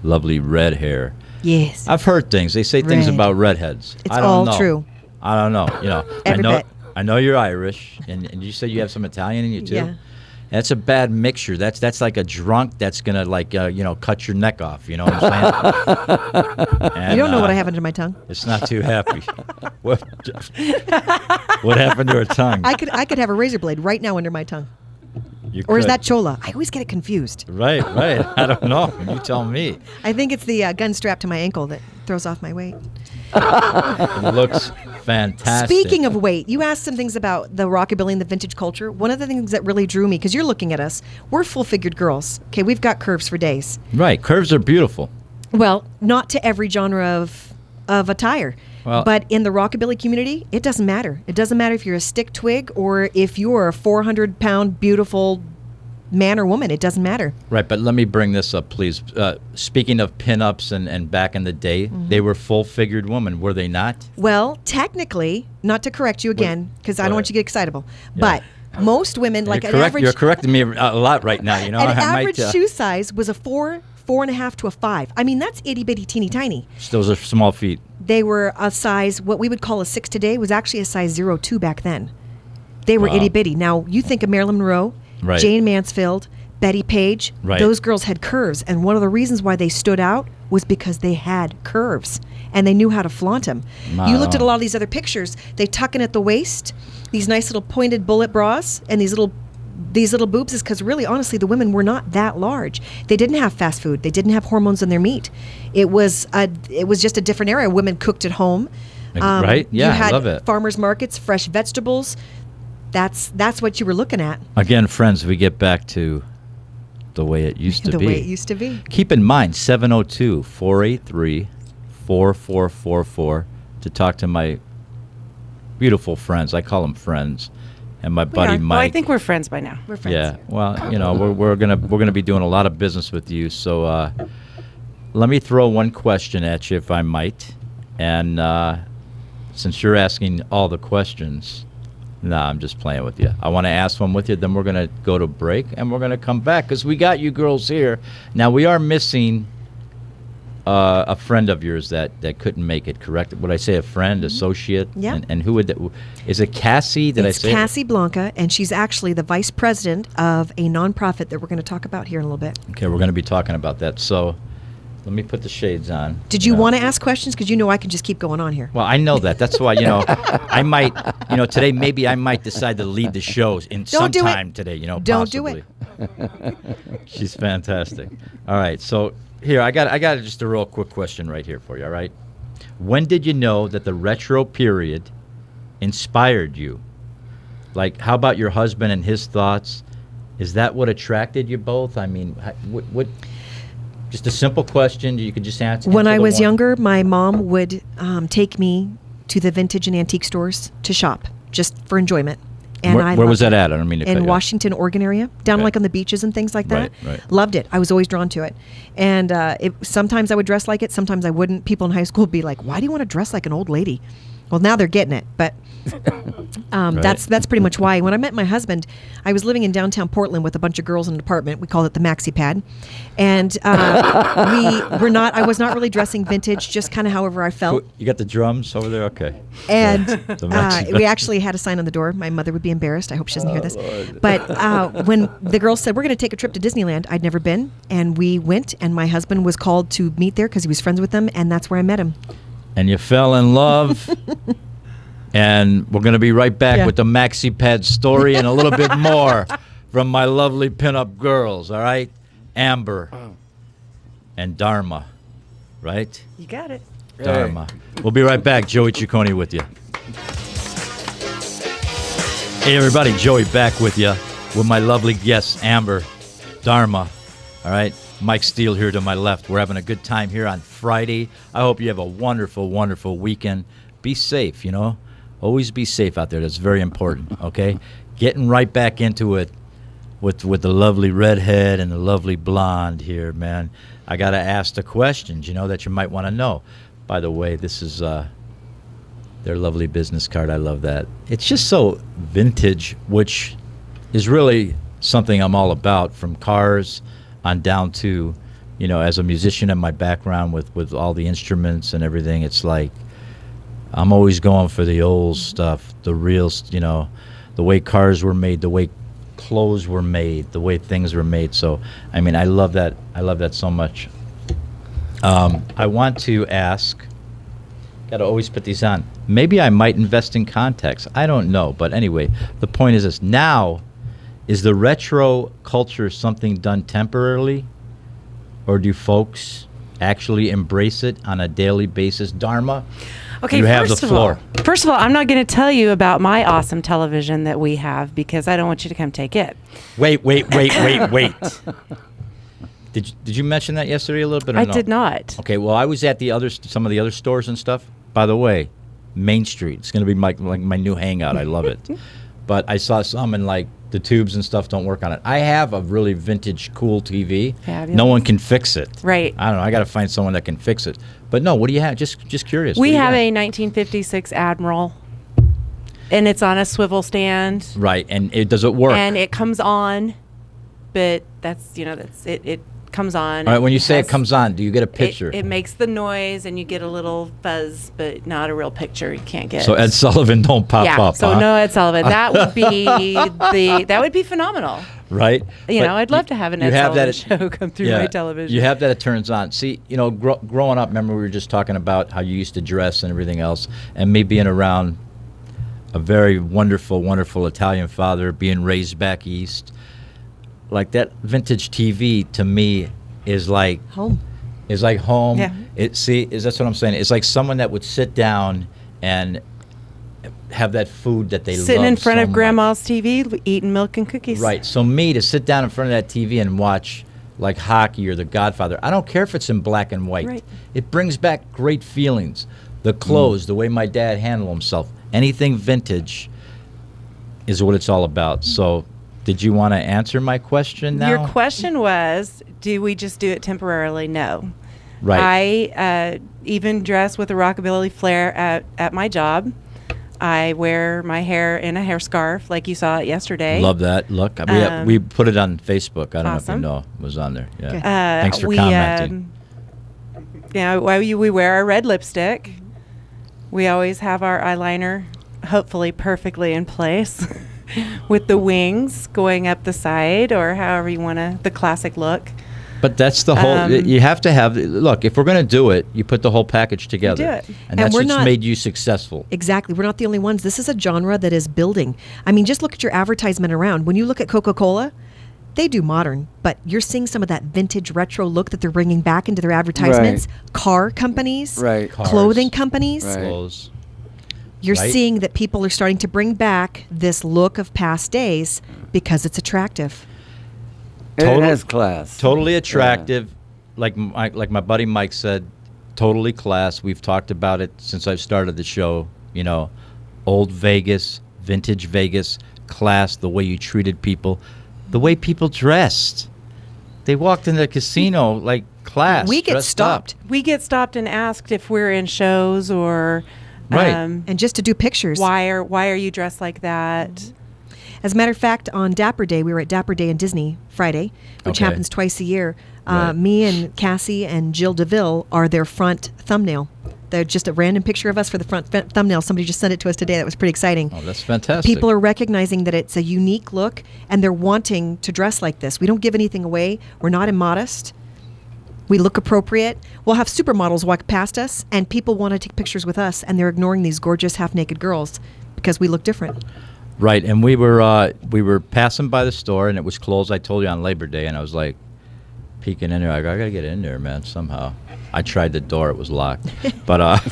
red hair. Yes. I've heard things. They say things Red. about redheads. It's I don't all know. true. I don't know. Every bit. I know you're Irish, and you said you have some Italian in you too. Yeah. That's a bad mixture. That's like a drunk that's gonna cut your neck off. You know what I'm saying? And, You don't know what I have under my tongue. It's not too happy. What happened to her tongue? I could have a razor blade right now under my tongue. You Or is could. that chola? I always get it confused. Right. I don't know. You tell me. I think it's the gun strapped to my ankle that throws off my weight. It looks fantastic. Speaking of weight, you asked some things about the rockabilly and the vintage culture. One of the things that really drew me, because you're looking at us, we're full-figured girls. Okay, we've got curves for days. Right, curves are beautiful. Well, not to every genre of attire. Well- But in the rockabilly community, it doesn't matter. It doesn't matter if you're a stick twig or if you're a 400-pound beautiful man or woman. It doesn't matter. Right, but let me bring this up, please. Speaking of pinups and back in the day, Mm-hmm. they were full-figured women, were they not? Well, technically, not to correct you again, because I go don't want ahead. you to get excitable, but most women, like an average, You're correcting me a lot right now. an I average might, shoe size was a 4.5 to a 5. I mean, that's itty bitty teeny tiny. Those are small feet. They were a size, what we would call a 6 today, was actually a size 0.2 back then. They were Wow. itty bitty. Now, you think of Marilyn Monroe, Right. Jane Mansfield, Betty Page. Right. Those girls had curves. And one of the reasons why they stood out was because they had curves. and they knew how to flaunt them. Wow. You looked at a lot of these other pictures, they tuck in at the waist, these nice little pointed bullet bras, and these little boobs is because really, honestly, the women were not that large. They didn't have fast food. They didn't have hormones in their meat. It was just a different era. Women cooked at home. Right? Yeah, you had I love it. Farmers markets, fresh vegetables. That's what you were looking at. Again, friends, we get back to the way it used to The be. way it used to be. Keep in mind, 702-483-4444 to talk to my beautiful friends. I call them friends. And my buddy Mike. Well, I think we're friends by now. We're friends. Yeah, well, we're gonna be doing a lot of business with you. So let me throw one question at you, if I might. And since you're asking all the questions, I'm just playing with you. I want to ask one with you. Then we're gonna go to break, and we're gonna come back because we got you girls here. Now we are missing a friend of yours that couldn't make it. Correct? Would I say a friend, associate? Yeah. And who would that? Is it Cassie? Did It's I say Cassie Blanca, and she's actually the vice president of a nonprofit that we're going to talk about here in a little bit. Okay, we're going to be talking about that. So let me put the shades on. Did you want to ask questions? Because I can just keep going on here. Well, I know that. That's why, I might, today maybe I might decide to lead the show in some do it. time today, Don't do possibly. it. She's fantastic. All right, so here, I got just a real quick question right here for you, all right? When did you know that the retro period inspired you? Like, how about your husband and his thoughts? Is that what attracted you both? I mean, what just a simple question. You could just answer. When I the was one. younger, my mom would take me to the vintage and antique stores to shop just for enjoyment. And Where was that at? I don't mean to cut you in off. Washington, Oregon area, down Okay. like on the beaches and things like that. Right. Loved it. I was always drawn to it. And sometimes I would dress like it. Sometimes I wouldn't. People in high school would be like, "Why do you want to dress like an old lady?" Well, now they're getting it, but that's pretty much why. When I met my husband, I was living in downtown Portland with a bunch of girls in an apartment. We called it the Maxi Pad, and I was not really dressing vintage, just kind of however I felt. You got the drums over there? Okay. And The Maxi Pad. we actually had a sign on the door. My mother would be embarrassed. I hope she doesn't hear this. But when the girls said, we're going to take a trip to Disneyland, I'd never been. And we went, and my husband was called to meet there because he was friends with them, and that's where I met him. And you fell in love. And we're going to be right back Yeah. with the Maxi Pad story and a little bit more from my lovely pinup girls, all right? Amber and Dharma, right? You got it. Dharma. We'll be right back. Joey Ciccone with you. Hey, everybody. Joey back with you with my lovely guests, Amber, Dharma, all right? Mike Steele here to my left. We're having a good time here on Friday. I hope you have a wonderful, wonderful weekend. Be safe, Always be safe out there. That's very important, okay? Getting right back into it with the lovely redhead and the lovely blonde here, man. I got to ask the questions, that you might want to know. By the way, this is their lovely business card. I love that. It's just so vintage, which is really something I'm all about, from cars on down to, as a musician in my background with all the instruments and everything. It's like I'm always going for the old stuff, the real, the way cars were made, the way clothes were made, the way things were made. So, I mean, I love that. I love that so much. I want to ask, got to always put these on. Maybe I might invest in contacts. I don't know. But anyway, the point is this. Now, is the retro culture something done temporarily? Or do folks actually embrace it on a daily basis? Dharma? Okay, You have the floor. First of all, I'm not going to tell you about my awesome television that we have because I don't want you to come take it. Wait. Did you mention that yesterday a little bit or I no? did not. Okay, well, I was at some of the other stores and stuff. By the way, Main Street. It's going to be my new hangout. I love it. But I saw some and the tubes and stuff don't work on it. I have a really vintage, cool TV. Fabulous. No one can fix it. Right. I don't know. I got to find someone that can fix it. But no, what do you have? Just curious. We What do you have got? a 1956 Admiral, and it's on a swivel stand, Right, and does it work? and it comes on, but that's it. It comes on. All right, when you say it has- comes on, do you get a picture? It makes the noise, and you get a little buzz, but not a real picture. You can't get. So Ed Sullivan don't pop yeah. up, So huh? no Ed Sullivan. That would be that would be phenomenal. right? You But know, I'd love to have an you Ed have Sullivan that show come through my television. You have that, it turns on. See, you know, growing up, remember we were just talking about how you used to dress and everything else, and me being around a very wonderful, wonderful Italian father, being raised back east. Like that vintage TV to me is like Home. Is like home. Yeah. That's what I'm saying. It's like someone that would sit down and have that food that they Sitting love in front so of much. Grandma's TV, eating milk and cookies. Right. So me to sit down in front of that TV and watch like hockey or The Godfather, I don't care if it's in black and white. Right. It brings back great feelings. The clothes, the way my dad handled himself, anything vintage is what it's all about. So did you want to answer my question now? Your question was, do we just do it temporarily? No. Right. I even dress with a rockabilly flair at my job. I wear my hair in a hair scarf like you saw it yesterday. Love that. Look, we put it on Facebook. I don't know if you Awesome. know. It was on there. Yeah. Okay. Thanks for commenting. We wear our red lipstick. We always have our eyeliner hopefully perfectly in place with the wings going up the side or however you want to, the classic look. But that's the whole. You have to have. Look, if we're going to do it, you put the whole package together, do it. and And that's we're what's not- made you successful. Exactly. We're not the only ones. This is a genre that is building. I mean, just look at your advertisement around. When you look at Coca-Cola, they do modern, but you're seeing some of that vintage retro look that they're bringing back into their advertisements. Car companies, Right. clothing companies. Right. Clothes. You're Right. seeing that people are starting to bring back this look of past days because it's attractive. And Total- it has class. Totally attractive, like my buddy Mike said, totally class. We've talked about it since I've started the show. You know, old Vegas, vintage Vegas, class. The way you treated people, the way people dressed. They walked in the casino like class. We get dressed stopped. up. We get stopped and asked if we're in shows or Right. And just to do pictures. why are you dressed like that? As a matter of fact, on Dapper Day, we were at Dapper Day in Disney Friday, which Okay. happens twice a year. Right. Me and Cassie and Jill DeVille are their front thumbnail. They're just a random picture of us for the front thumbnail. Somebody just sent it to us today. That was pretty exciting. Oh, that's fantastic. People are recognizing that it's a unique look, and they're wanting to dress like this. We don't give anything away. We're not immodest. We look appropriate. We'll have supermodels walk past us, and people want to take pictures with us, and they're ignoring these gorgeous half-naked girls because we look different. Right, and we were passing by the store, and it was closed. I told you on Labor Day, and I was like peeking in there. I gotta get in there, man, somehow. I tried the door; it was locked. But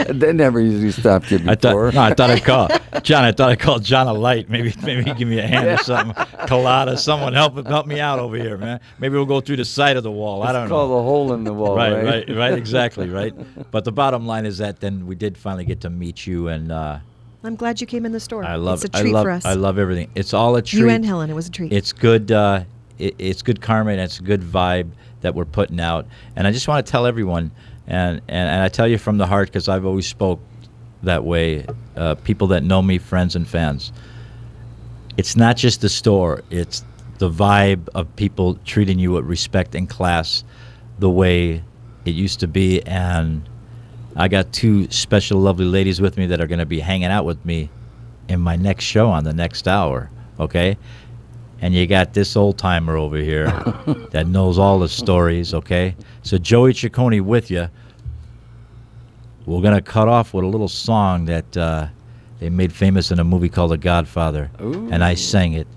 They never usually stopped you I before. thought I'd call John. I thought I'd call John a light. Maybe he'd give me a hand or something. Colada, someone help me out over here, man. Maybe we'll go through the side of the wall. I don't It's know. called a hole in the wall, right? Right, exactly, right. But the bottom line is that then we did finally get to meet you, and I'm glad you came in the store. I love It's a treat for us. I love everything. It's all a treat. You and Helen, it was a treat. It's good. It's good karma, and it's a good vibe that we're putting out. And I just want to tell everyone, and I tell you from the heart because I've always spoke that way. People that know me, friends and fans. It's not just the store. It's the vibe of people treating you with respect and class, the way it used to be. And I got two special, lovely ladies with me that are going to be hanging out with me in my next show on the next hour. Okay. And you got this old timer over here that knows all the stories, okay? So Joey Ciccone with you. We're going to cut off with a little song that they made famous in a movie called The Godfather. Ooh. And I sang it.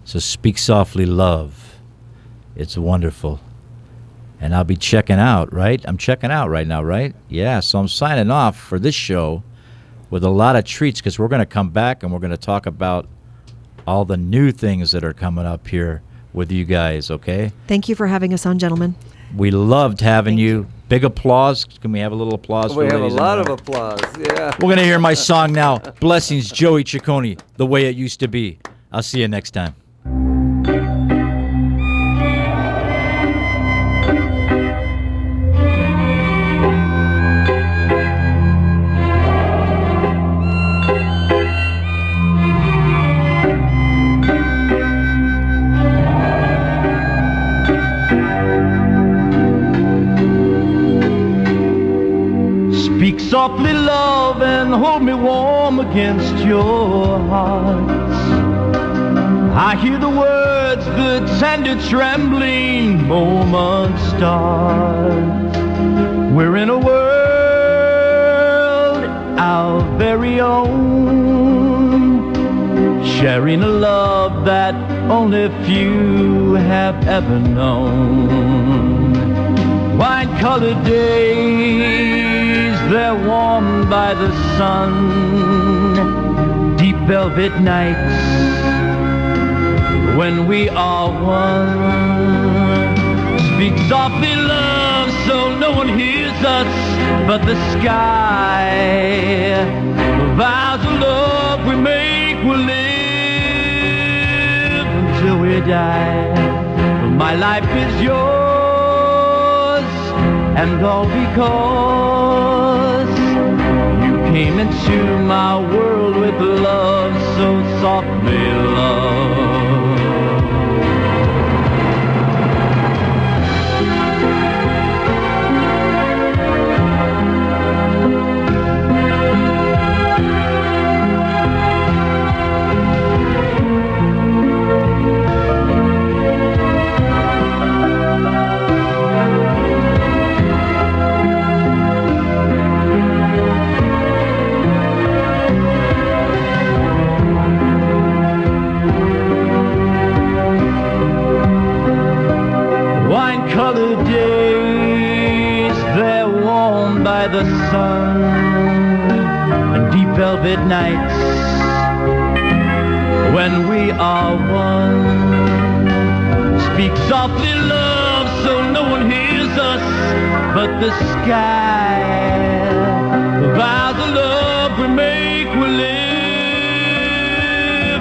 So Speak Softly, Love. It's wonderful. And I'll be checking out, right? I'm checking out right now, right? Yeah, so I'm signing off for this show with a lot of treats because we're going to come back and we're going to talk about all the new things that are coming up here with you guys, okay? Thank you for having us on, gentlemen. We loved having you. Big applause. Can we have a little applause for We have a ladies and lot of gentlemen? applause. Yeah. We're going to hear my song now. Blessings, Joey Ciccone, The Way It Used to Be. I'll see you next time. Speak softly, love, and hold me warm against your heart. I hear the words, the tender trembling moment start. We're in a world our very own, sharing a love that only few have ever known. Wine-colored days, they're warmed by the sun. Deep velvet nights, when we are one. Speak softly, love, so no one hears us but the sky. The vows of love we make will live until we die. My life is yours, and all because you came into my world with love so softly, love. Wine-colored days, they're warmed by the sun, and deep velvet nights, when we are one. Speak softly, love, so no one hears us but the sky. The vows of love we make will live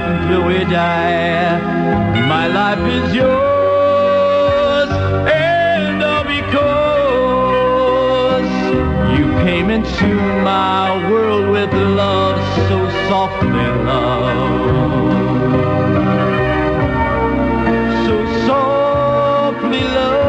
until we die. My life is yours, came into my world with love so softly, love. So softly, love.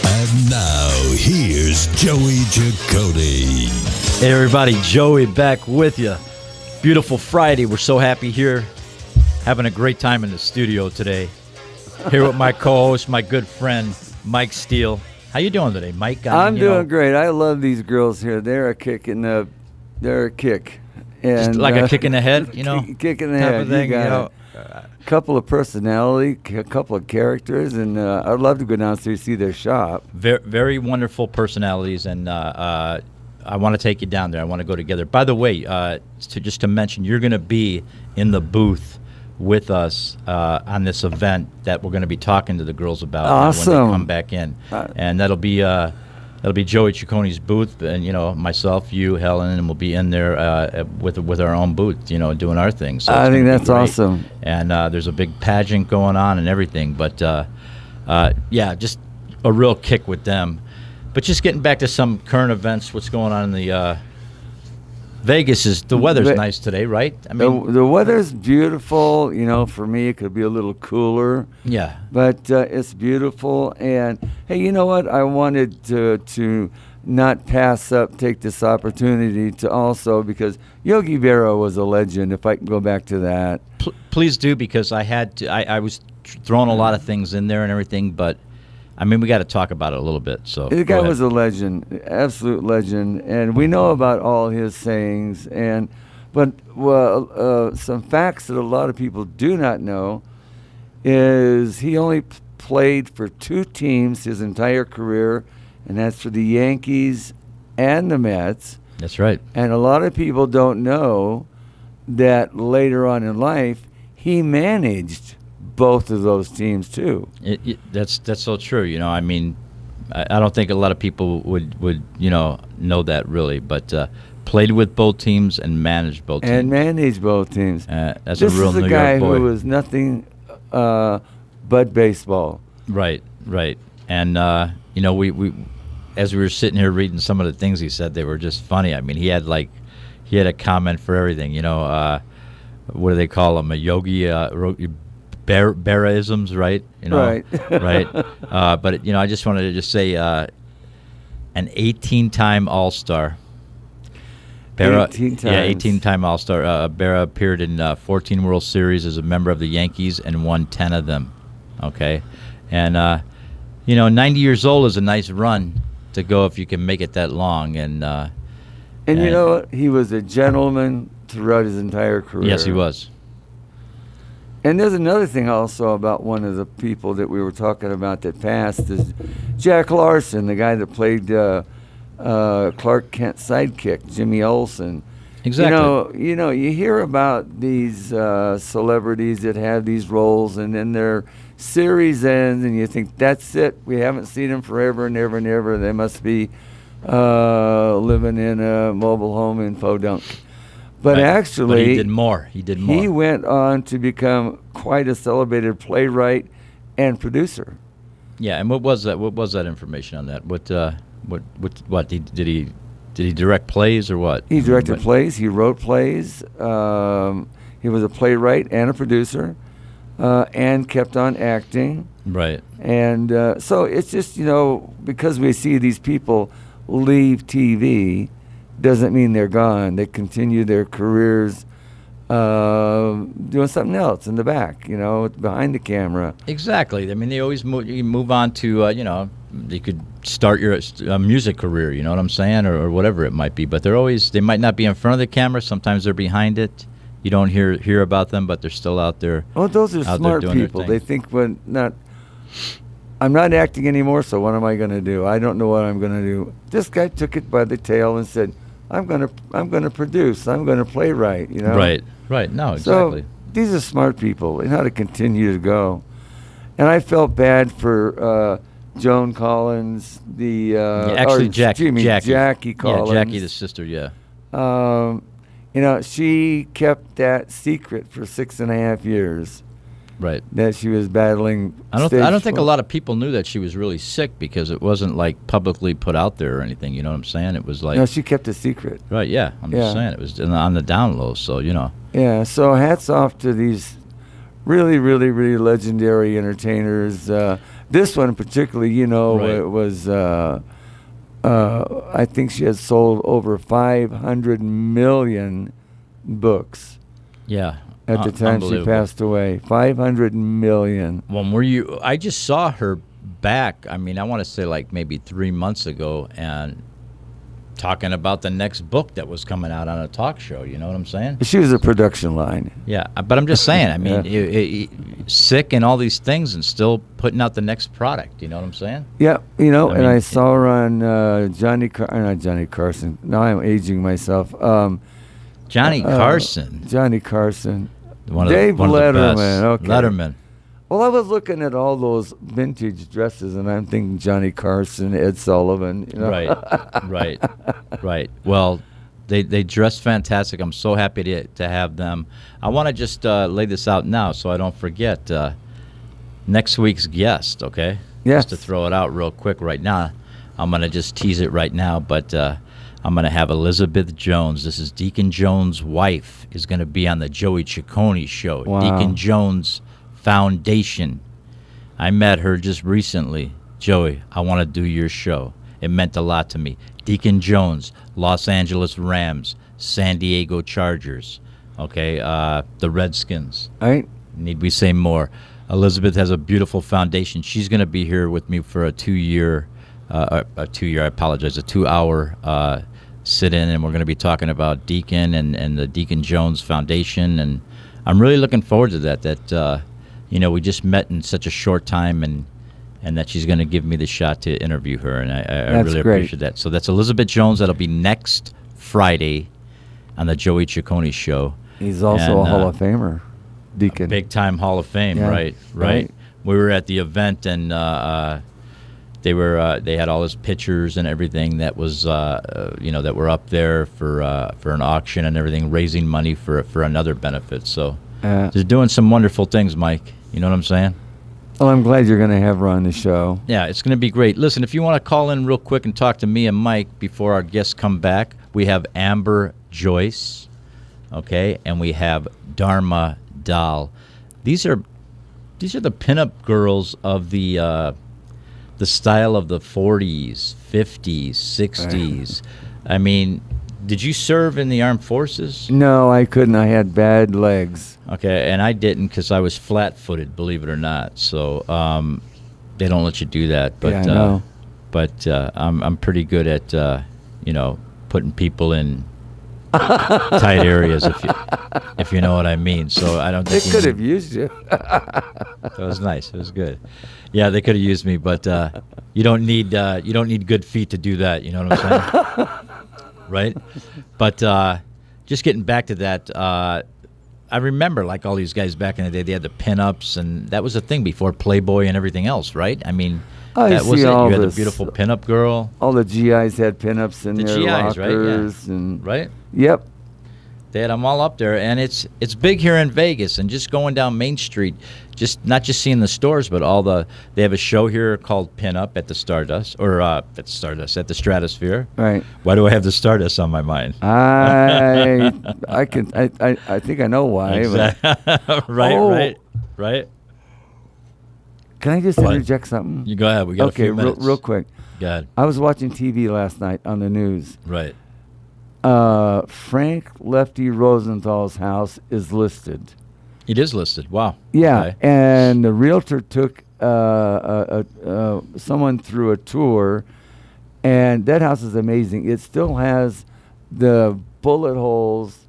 And now, here's Joey Ciccone. Hey everybody, Joey back with you. Beautiful Friday. We're so happy here, having a great time in the studio today. Here with my co-host, my good friend, Mike Steele. How you doing today, Mike? I'm doing great. I love these girls here. They're a kick in the, they're a kick. And, just like a kick in the head, you know? Kick in the head. Thing, you got a couple of personality, a couple of characters, and I'd love to go downstairs and see their shop. Very, very wonderful personalities, and I want to take you down there. I want to go together. By the way, just to mention, you're going to be in the booth with us on this event that we're going to be talking to the girls about awesome. when they come back in, and that'll be Joey Ciccone's booth, and myself, you, Helen, and we'll be in there with our own booth, doing our thing. So I think that's awesome. And there's a big pageant going on and everything, but yeah, just a real kick with them. But just getting back to some current events, what's going on in the Vegas the weather's nice today, right? I mean, the weather's beautiful. For me, it could be a little cooler. Yeah. But it's beautiful. And hey, you know what? I wanted to not take this opportunity to also, because Yogi Berra was a legend. If I can go back to that, please do, because I was throwing a lot of things in there and everything, but. I mean, we got to talk about it a little bit. So the guy was a legend, absolute legend, and we know about all his sayings. But some facts that a lot of people do not know is he only played for two teams his entire career, and that's for the Yankees and the Mets. That's right. And a lot of people don't know that later on in life he managed both of those teams too. That's so true. I mean, I don't think a lot of people would know that really, but played with both teams and managed both teams. And managed both teams. That's a real New York boy. This is a guy who was nothing but baseball. Right. And we as we were sitting here reading some of the things he said, they were just funny. I mean, he had a comment for everything. What do they call him? A yogi. Beraisms, right? Right. Right. But I just wanted to just say, an 18-time All-Star. 18 times. Yeah, 18-time All-Star. Berra appeared in 14 World Series as a member of the Yankees and won 10 of them. Okay, and 90 years old is a nice run to go if you can make it that long. And you know what? He was a gentleman throughout his entire career. Yes, he was. And there's another thing also about one of the people that we were talking about that passed is Jack Larson, the guy that played Clark Kent's sidekick, Jimmy Olsen. Exactly. You hear about these celebrities that have these roles, and then their series ends, and you think, that's it. We haven't seen them forever and ever and ever. They must be living in a mobile home in Podunk. But Right. actually, But he did more. He went on to become quite a celebrated playwright and producer. Yeah, and what was that? What was that information on that? What did he direct plays or what? He directed plays. He wrote plays. He was a playwright and a producer, and kept on acting. Right. And so it's just, because we see these people leave TV, doesn't mean they're gone. They continue their careers doing something else in the back, behind the camera. Exactly. I mean, they always move on to, you could start your music career, you know what I'm saying, or whatever it might be. But they might not be in front of the camera. Sometimes they're behind it. You don't hear about them, but they're still out there. Well, those are smart people. They think, I'm not acting anymore, so what am I going to do? I don't know what I'm going to do. This guy took it by the tail and said, I'm going to produce. I'm going to playwright, Right. No, exactly. So these are smart people. They know how to continue to go. And I felt bad for Joan Collins, Jackie Collins. Yeah, Jackie, the sister, yeah. She kept that secret for 6.5 years. Right. That she was battling. I don't think a lot of people knew that she was really sick because it wasn't like publicly put out there or anything. You know what I'm saying? It was like. No, she kept it secret. Right. Yeah. I'm just saying it was on the down low. So Yeah. So hats off to these really, really, really legendary entertainers. This one particularly, Right. was. I think she had sold over 500 million books. Yeah. At the time she passed away, 500 million. Well, I just saw her back. I mean, I want to say like maybe 3 months ago, and talking about the next book that was coming out on a talk show. You know what I'm saying? She was a production line. Yeah, but I'm just saying. I mean, sick and all these things, and still putting out the next product. You know what I'm saying? Yeah, I saw her on not Johnny Carson. Now I'm aging myself. Johnny Carson. Johnny Carson. Dave Letterman. Okay. Letterman. Well, I was looking at all those vintage dresses, and I'm thinking Johnny Carson, Ed Sullivan. Right. Well, they dress fantastic. I'm so happy to have them. I want to just lay this out now so I don't forget. Next week's guest, okay? Yes. Just to throw it out real quick right now. I'm going to just tease it right now, but I'm going to have Elizabeth Jones. This is Deacon Jones' wife, is going to be on the Joey Ciccone show. Wow. Deacon Jones Foundation. I met her just recently. Joey, I want to do your show. It meant a lot to me. Deacon Jones, Los Angeles Rams, San Diego Chargers, okay, the Redskins. All right. Need we say more? Elizabeth has a beautiful foundation. She's going to be here with me for a 2-hour sit-in, and we're going to be talking about Deacon and the Deacon Jones Foundation, and I'm really looking forward to that, we just met in such a short time, and that she's going to give me the shot to interview her, and I really appreciate that. So that's Elizabeth Jones. That'll be next Friday on the Joey Ciccone show. He's also a Hall of Famer, Deacon. Big-time Hall of Fame, Yeah. Right. We were at the event, and they had all his pictures and everything that was that were up there for an auction and everything, raising money for another benefit. So they're doing some wonderful things, Mike. You know what I'm saying? Well, I'm glad you're going to have her on the show. Yeah, it's going to be great. Listen, if you want to call in real quick and talk to me and Mike before our guests come back, we have Amber Joyce, okay, and we have Dharma Dahl. These are These are the pinup girls of the style of the 40s, 50s, 60s. I mean, did you serve in the armed forces? No, I couldn't. I had bad legs. Okay, and I didn't because I was flat-footed, believe it or not. So they don't let you do that. But Yeah, I know. I'm pretty good at putting people in tight areas, if you know what I mean. So I don't They think could have used you. That was nice. It was good. Yeah, they could have used me, but you don't need good feet to do that. You know what I'm saying? Right? But just getting back to that, I remember like all these guys back in the day. They had the pinups, and that was a thing before Playboy and everything else, right? I mean, that was it. You had the beautiful pinup girl. All the GIs had pinups in The their GIs, right? Yeah. lockers, and Right? Yep. They had them all up there, and it's big here in Vegas. And just going down Main Street, not just seeing the stores, but they have a show here called Pinup at the Stardust, or at the Stratosphere. Right. Why do I have the Stardust on my mind? I think I know why. But Right. can I just What? interject something? You go ahead. We got a Okay, few minutes. real quick. Go ahead. I was watching TV last night on the news. Right. Frank Lefty Rosenthal's house is listed. It is listed. Wow. Yeah, Okay. and the realtor took someone through a tour, and that house is amazing. It still has the bullet holes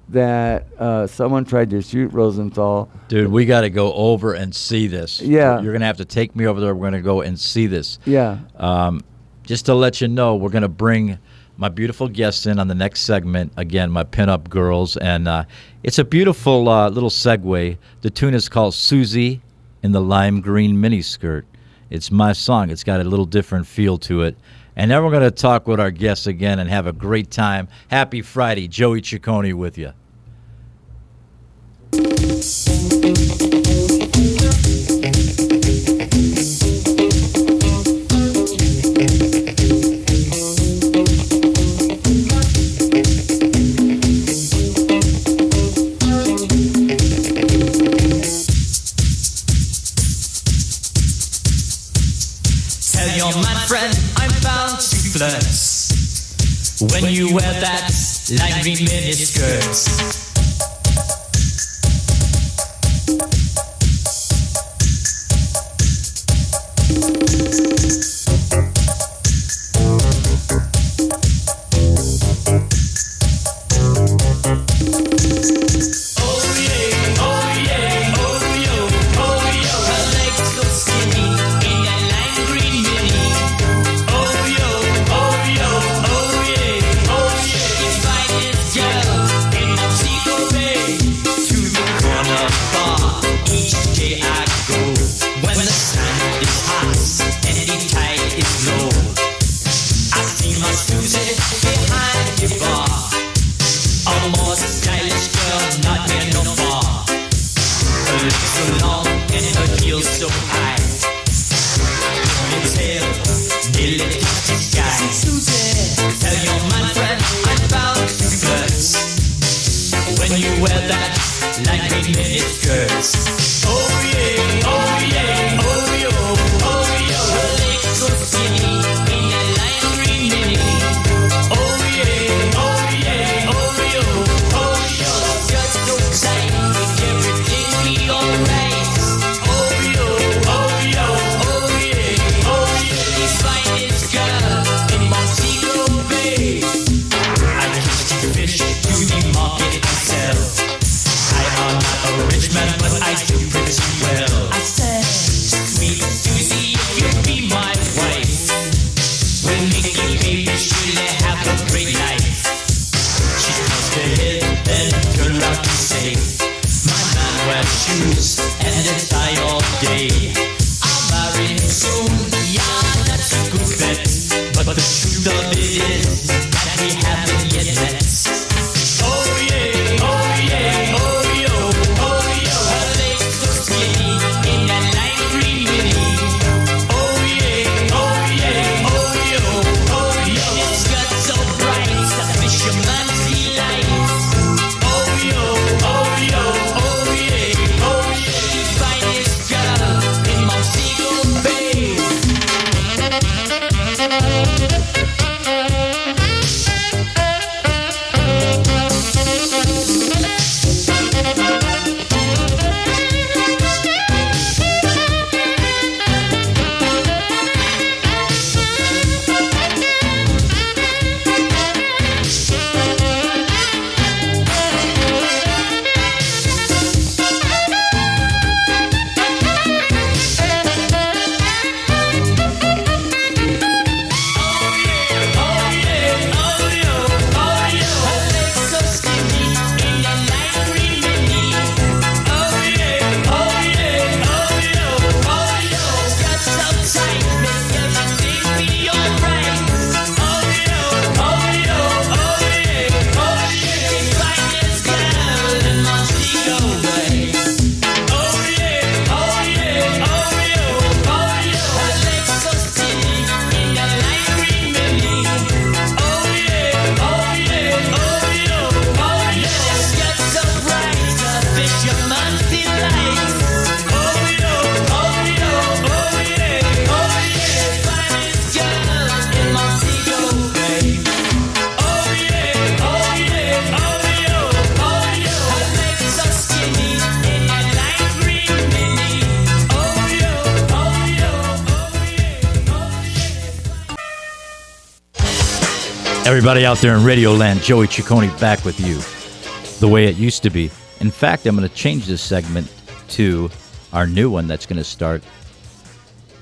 that someone tried to shoot Rosenthal. Dude, we got to go over and see this. Yeah. You're going to have to take me over there. We're going to go and see this. Yeah. Just to let you know, we're going to bring my beautiful guests in on the next segment. Again, my pinup girls. And it's a beautiful little segue. The tune is called Susie in the Lime Green Miniskirt. It's my song. It's got a little different feel to it. And then we're going to talk with our guests again and have a great time. Happy Friday. Joey Ciccone with you. Tell your man friend I'm bound to flirt when you wear that lime green miniskirt. Everybody out there in Radio Land, Joey Ciccone back with you. The way it used to be. In fact, I'm going to change this segment to our new one that's going to start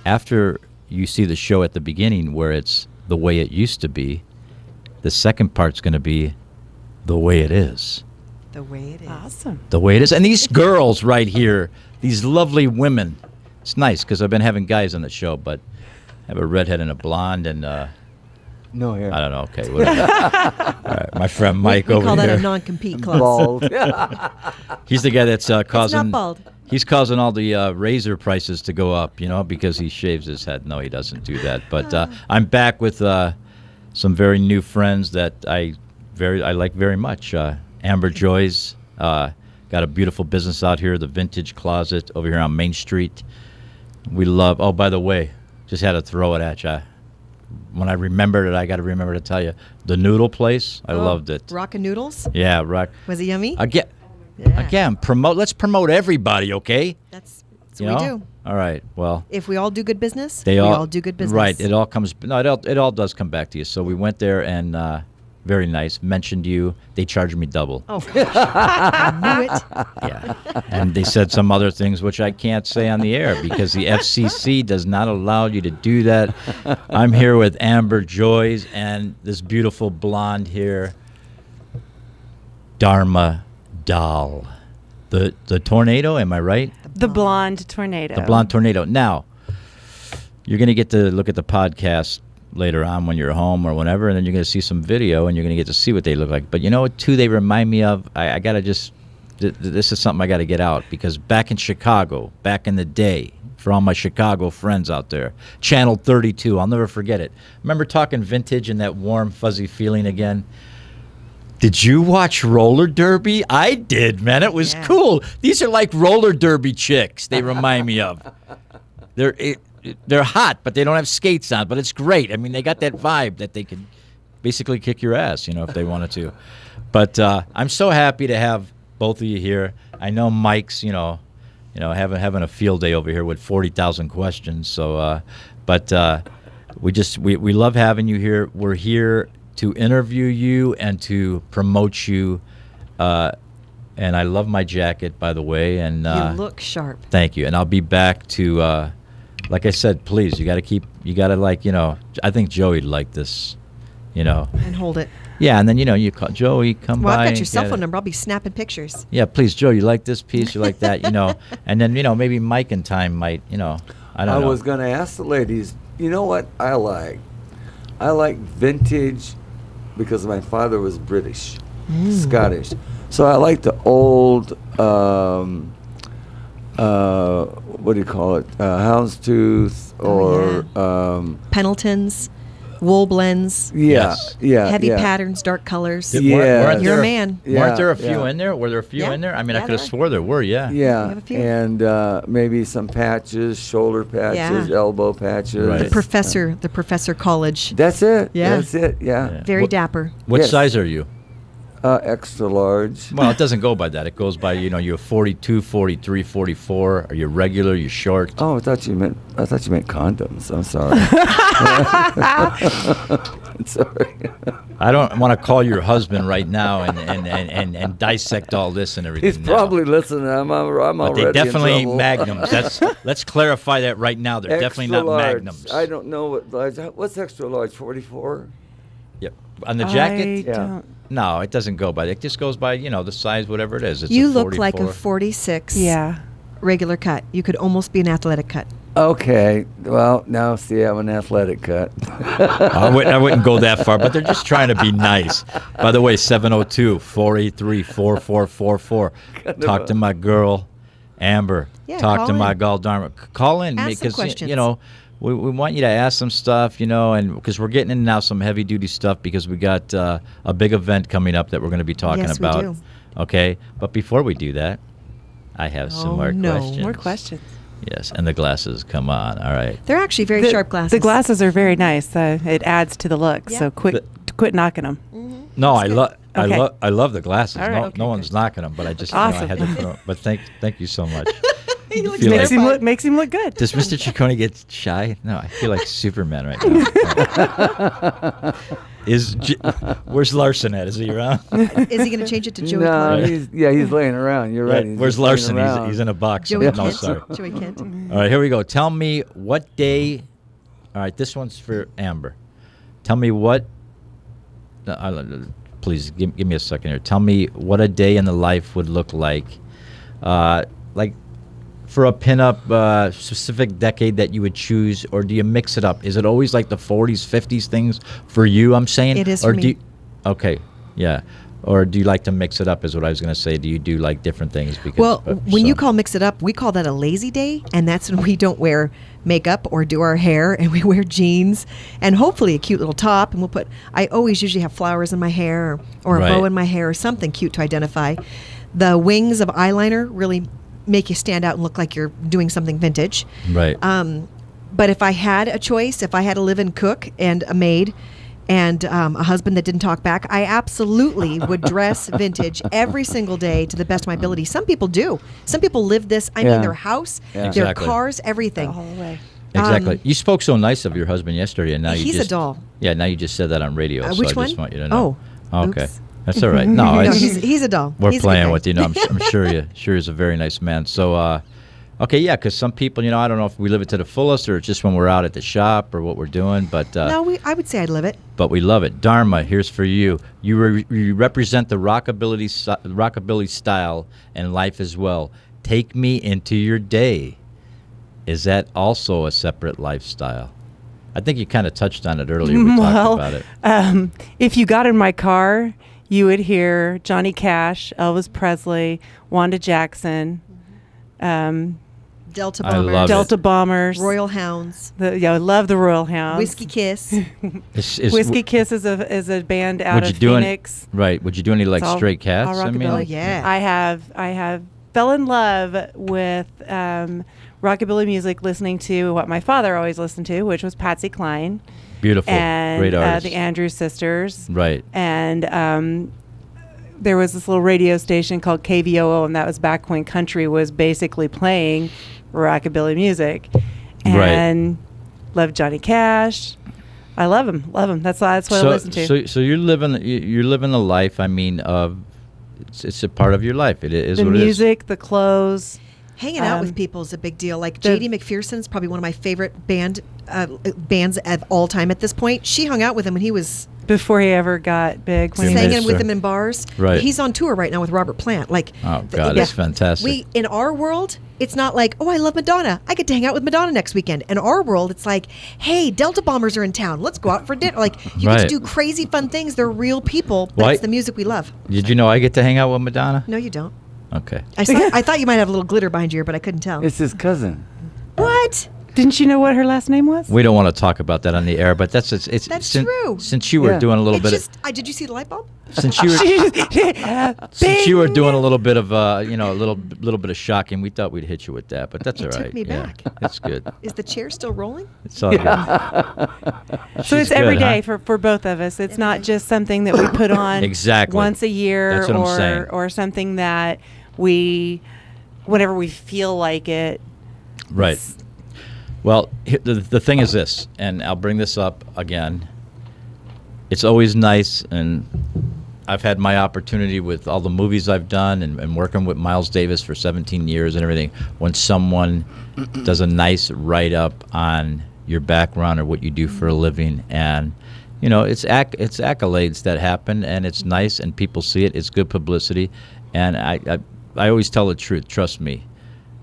after you see the show at the beginning where it's the way it used to be. The second part's going to be the way it is. The way it is. Awesome. The way it is. And these girls right here, these lovely women. It's nice because I've been having guys on the show, but I have a redhead and a blonde and No hair. I don't know. Okay, whatever. All right, my friend Mike we over call that here. a non-compete clause. Bald. He's the guy that's causing. not bald. He's causing all the razor prices to go up, because he shaves his head. No, he doesn't do that. But I'm back with some very new friends that I like very much. Amber Joy's got a beautiful business out here, the Vintage Closet over here on Main Street. We love. Oh, by the way, just had to throw it at you. When I remembered it, I got to remember to tell you the noodle place. I loved it. Rockin' Noodles? Yeah, rock. Was it yummy? Again, promote. Let's promote everybody, okay? That's what we do. All right. Well, If we all do good business, we we all do good business. Right. It all comes. No, it all does come back to you. So we went there and very nice. Mentioned you. They charged me double. Oh, gosh. I knew it. Yeah. And they said some other things which I can't say on the air because the FCC does not allow you to do that. I'm here with Amber Joyce and this beautiful blonde here, Dharma Doll. The tornado, am I right? The blonde tornado. The blonde tornado. Now, you're going to get to look at the podcast later on when you're home or whenever, and then you're going to see some video, and you're going to get to see what they look like. But you know what, too, they remind me of, I got to just, this is something I got to get out, because back in Chicago, back in the day, for all my Chicago friends out there, Channel 32, I'll never forget it. Remember talking vintage and that warm, fuzzy feeling again? Did you watch roller derby? I did, man. It was cool. These are like roller derby chicks. They remind me of. They're hot, but they don't have skates on. But it's great. I mean, they got that vibe that they could basically kick your ass, if they wanted to. But I'm so happy to have both of you here. I know Mike's, having a field day over here with 40,000 questions. So, but we love having you here. We're here to interview you and to promote you, and I love my jacket, by the way. And You look sharp. Thank you. And I'll be back to, like I said, please, you got to I think Joey'd like this, And hold it. Yeah, and then you call Joey, come Well, by. I've got and your cell get phone it. number. I'll be snapping pictures. Yeah, please, Joe, you like this piece, you like that, and then maybe Mike in time might, I don't know. I was going to ask the ladies, you know what I like? I like vintage because my father was British, Scottish. So I like the old, what do you call it? Houndstooth or, Pendletons, wool blends, Yes. heavy patterns, dark colors. Weren't You're a there- man. Weren't there a few in there? Were there a few Yeah. in there? I mean, I Yeah, could have there swore there were, yeah. Yeah, have a few. and maybe some patches, shoulder patches, Yeah. elbow patches. Right. The Professor College. That's it. Yeah. That's it. Yeah. Yeah. Very What- dapper. What Yes. size are you? Extra large. Well, it doesn't go by that. It goes by, you're 42, 43, 44. Are you regular? You short? Oh, I thought you meant condoms. I'm sorry. Sorry. I don't want to call your husband right now and dissect all this and everything. He's probably listening. I'm But already they definitely in ain't trouble. magnums. Let's clarify that right now. They're definitely Extra not large. magnums. I don't know what large. What's extra large? 44. Yep. On the jacket? Yeah. Don't. No, it doesn't go by. It just goes by, the size, whatever it is. It's You a look like a 44. 46 Yeah. regular cut. You could almost be an athletic cut. Okay. Well, now see, I'm an athletic cut. I wouldn't go that far, but they're just trying to be nice. By the way, 702-483-4444. Talk to my girl, Amber. Yeah, Talk call to my in. girl, Dharma. Call in Ask some because, questions. we want you to ask some stuff, and because we're getting in now some heavy-duty stuff because we got a big event coming up that we're going to be talking Yes, we about. do. Okay? But before we do that, I have some Oh, more no. questions. More questions. Yes, and the glasses. Come on. All right. They're actually very sharp glasses. The glasses are very nice. It adds to the look. Yeah. So quit knocking them. No, I love Okay. I love the glasses. All right, no, okay, no one's good. knocking them, but I just Awesome. I had to put them. But thank you so much. He looks Feel like- terrified. Makes him look good. Does Mr. Ciccone get shy? No, I feel like Superman right now. Where's Larson at? Is he around? Is he going to change it to Joey No, Clark? he's laying around. You're right. He's Where's just laying Larson? around. He's in a box. Joey No, Kent. sorry. Joey Kent. All right, here we go. Tell me what day. All right, this one's for Amber. Tell me what. Please give me a second here. Tell me what a day in the life would look like. Like for a pinup, specific decade that you would choose, or do you mix it up? Is it always like the 40s, 50s things for you? I'm saying. It is or for me. Okay, yeah. Or do you like to mix it up? Is what I was going to say. Do you do like different things? Because Well, when you call mix it up, we call that a lazy day, and that's when we don't wear makeup or do our hair, and we wear jeans and hopefully a cute little top, and I always usually have flowers in my hair or a Right. bow in my hair or something cute to identify. The wings of eyeliner really make you stand out and look like you're doing something vintage. right. But if I had a choice, if I had a live-in cook and a maid and a husband that didn't talk back, I absolutely would dress vintage every single day to the best of my ability. Some people do. Some people live this. I Yeah. mean, their house, Yeah. their Exactly. cars, everything. All the way. Exactly. You spoke so nice of your husband yesterday, and now you He's a just doll. Yeah, now you just said that on radio. So Which I just one? want you to know. Oh, okay. oops. That's all right. No, No, it's, he's a doll. we're He's a good playing guy. with you. No, I'm sure he's a very nice man. So, okay, yeah, because some people, I don't know if we live it to the fullest or it's just when we're out at the shop or what we're doing, but No, I would say I'd live it. but we love it. Dharma, here's for you. You represent the rockabilly style and life as well. Take me into your day. Is that also a separate lifestyle? I think you kind of touched on it earlier. We talked about it. If you got in my car, you would hear Johnny Cash, Elvis Presley, Wanda Jackson, Delta I Bombers, love it. Delta Bombers. Royal Hounds, I love the Royal Hounds. Whiskey Kiss. Whiskey Kiss is a band out Would of you do Phoenix. Right. Would you do any like It's all- Stray Cats? all I mean, rockabilly. Oh, yeah. I have fell in love with rockabilly music, listening to what my father always listened to, which was Patsy Cline beautiful. and Great artist. the Andrews Sisters. Right. And there was this little radio station called KVOO, and that was back when country was basically playing rockabilly music. Right. And loved Johnny Cash. I love him. That's what I listen to. So you're living the life. I mean, it's a part of your life. It is The what it is. music, the clothes. Hanging out with Um, people is a big deal. Like the- J.D. McPherson is probably one of my favorite bands of all time at this point. She hung out with him when he was Before he ever got big. When he Singing was- singing with Sure. him in bars. Right. He's on tour right now with Robert Plant. Like, Oh, God, that's fantastic. We in our world, it's not like, oh, I love Madonna. I get to hang out with Madonna next weekend. In our world, it's like, hey, Delta Bombers are in town. Let's go out for dinner. Like, you get Right. to do crazy fun things. They're real people, but Why- it's the music we love. Did you know I get to hang out with Madonna? No, you don't. Okay. I thought you might have a little glitter behind your ear, but I couldn't tell. It's his cousin. What? Didn't you know what her last name was? We don't want to talk about that on the air, but it's That's since, true. Since you were Yeah. doing a little It's bit just, did you see the light bulb? since you were doing a little bit of a little bit of shocking, we thought we'd hit you with that, but that's It all took right. me Yeah, back. That's good. Is the chair still rolling? It's all good. So She's it's every good, huh? day for both of us. It's Every not day. just something that we put on Exactly. once a year That's what I'm saying. or something that we, whenever we feel like it. Right. Well, the thing is this, and I'll bring this up again. It's always nice, and I've had my opportunity with all the movies I've done and working with Miles Davis for 17 years and everything, when someone does a nice write-up on your background or what you do for a living. And, it's accolades that happen, and it's nice, and people see it. It's good publicity. And I always tell the truth. Trust me.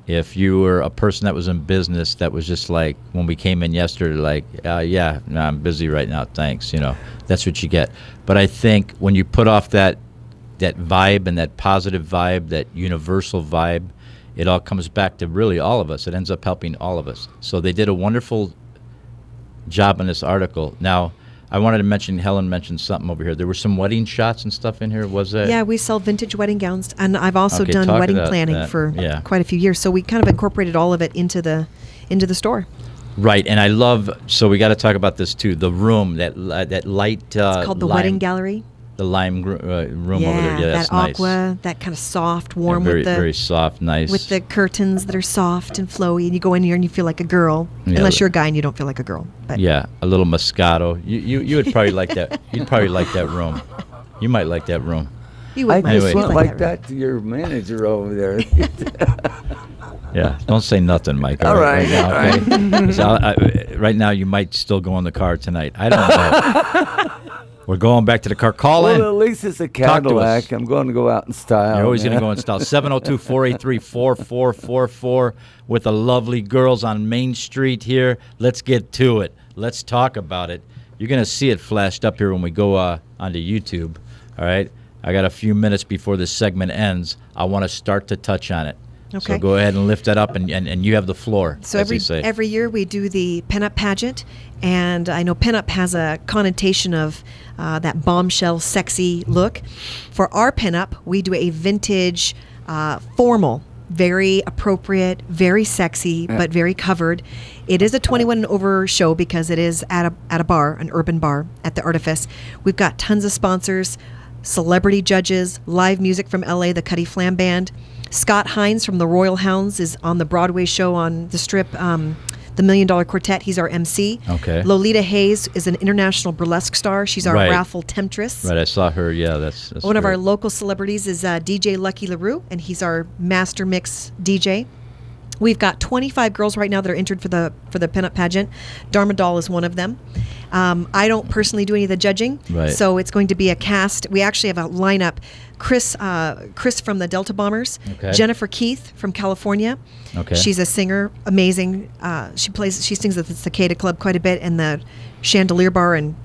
If you were a person that was in business that was just like, when we came in yesterday, like, yeah, no, I'm busy right now, thanks, that's what you get. But I think when you put off that vibe and that positive vibe, that universal vibe, it all comes back to really all of us. It ends up helping all of us. So they did a wonderful job in this article. Now, I wanted to mention, Helen mentioned something over here. There were some wedding shots and stuff in here, was there? Yeah, we sell vintage wedding gowns, and I've also Okay, done talk wedding about planning that. for Yeah. quite a few years. So we kind of incorporated all of it into the store. Right, and I love, so we got to talk about this too, the room, that light. It's called the lime- Wedding Gallery. the lime room yeah, over there. Yeah, that's that aqua, that kind of soft, warm very, with the very soft, nice. with the curtains that are soft and flowy, and you go in here and you feel like a girl. Yeah, Unless you're a guy and you don't feel like a girl. But yeah, a little Moscato. You would probably like that. You'd probably like that room. You might like that room. you would I like, just you'd went like like that. that to your manager over there. Yeah, don't say nothing, Mike. All right, now, all okay? So right now, you might still go in the car tonight. I don't know. We're going back to the car. Call in. Well, at least it's a Talk to us. Cadillac. I'm going to go out in style. You're always going to man. go in style. 702-483-4444 with the lovely girls on Main Street here. Let's get to it. Let's talk about it. You're going to see it flashed up here when we go onto YouTube. All right? I got a few minutes before this segment ends. I want to start to touch on it. Okay. So go ahead and lift that up, and you have the floor, So as they say. every year we do the pinup pageant, and I know pinup has a connotation of that bombshell, sexy look. For our pinup, we do a vintage, formal, very appropriate, very sexy, but very covered. It is a 21 and over show because it is at a bar, an urban bar at the Artifice. We've got tons of sponsors, celebrity judges, live music from LA, the Cuddy Flam Band. Scott Hines from the Royal Hounds is on the Broadway show on the Strip, the $1 Million Quartet. He's our MC. Okay. Lolita Hayes is an international burlesque star. She's our Right. raffle temptress. Right, I saw her. Yeah, that's One of our great. local celebrities is DJ Lucky LaRue, and he's our master mix DJ. We've got 25 girls right now that are entered for the pinup pageant. Dharma Doll is one of them. I don't personally do any of the judging, Right. so it's going to be a cast. We actually have a lineup. Chris from the Delta Bombers, Okay. Jennifer Keith from California. Okay. She's a singer, amazing. She sings at the Cicada Club quite a bit in the Chandelier Bar in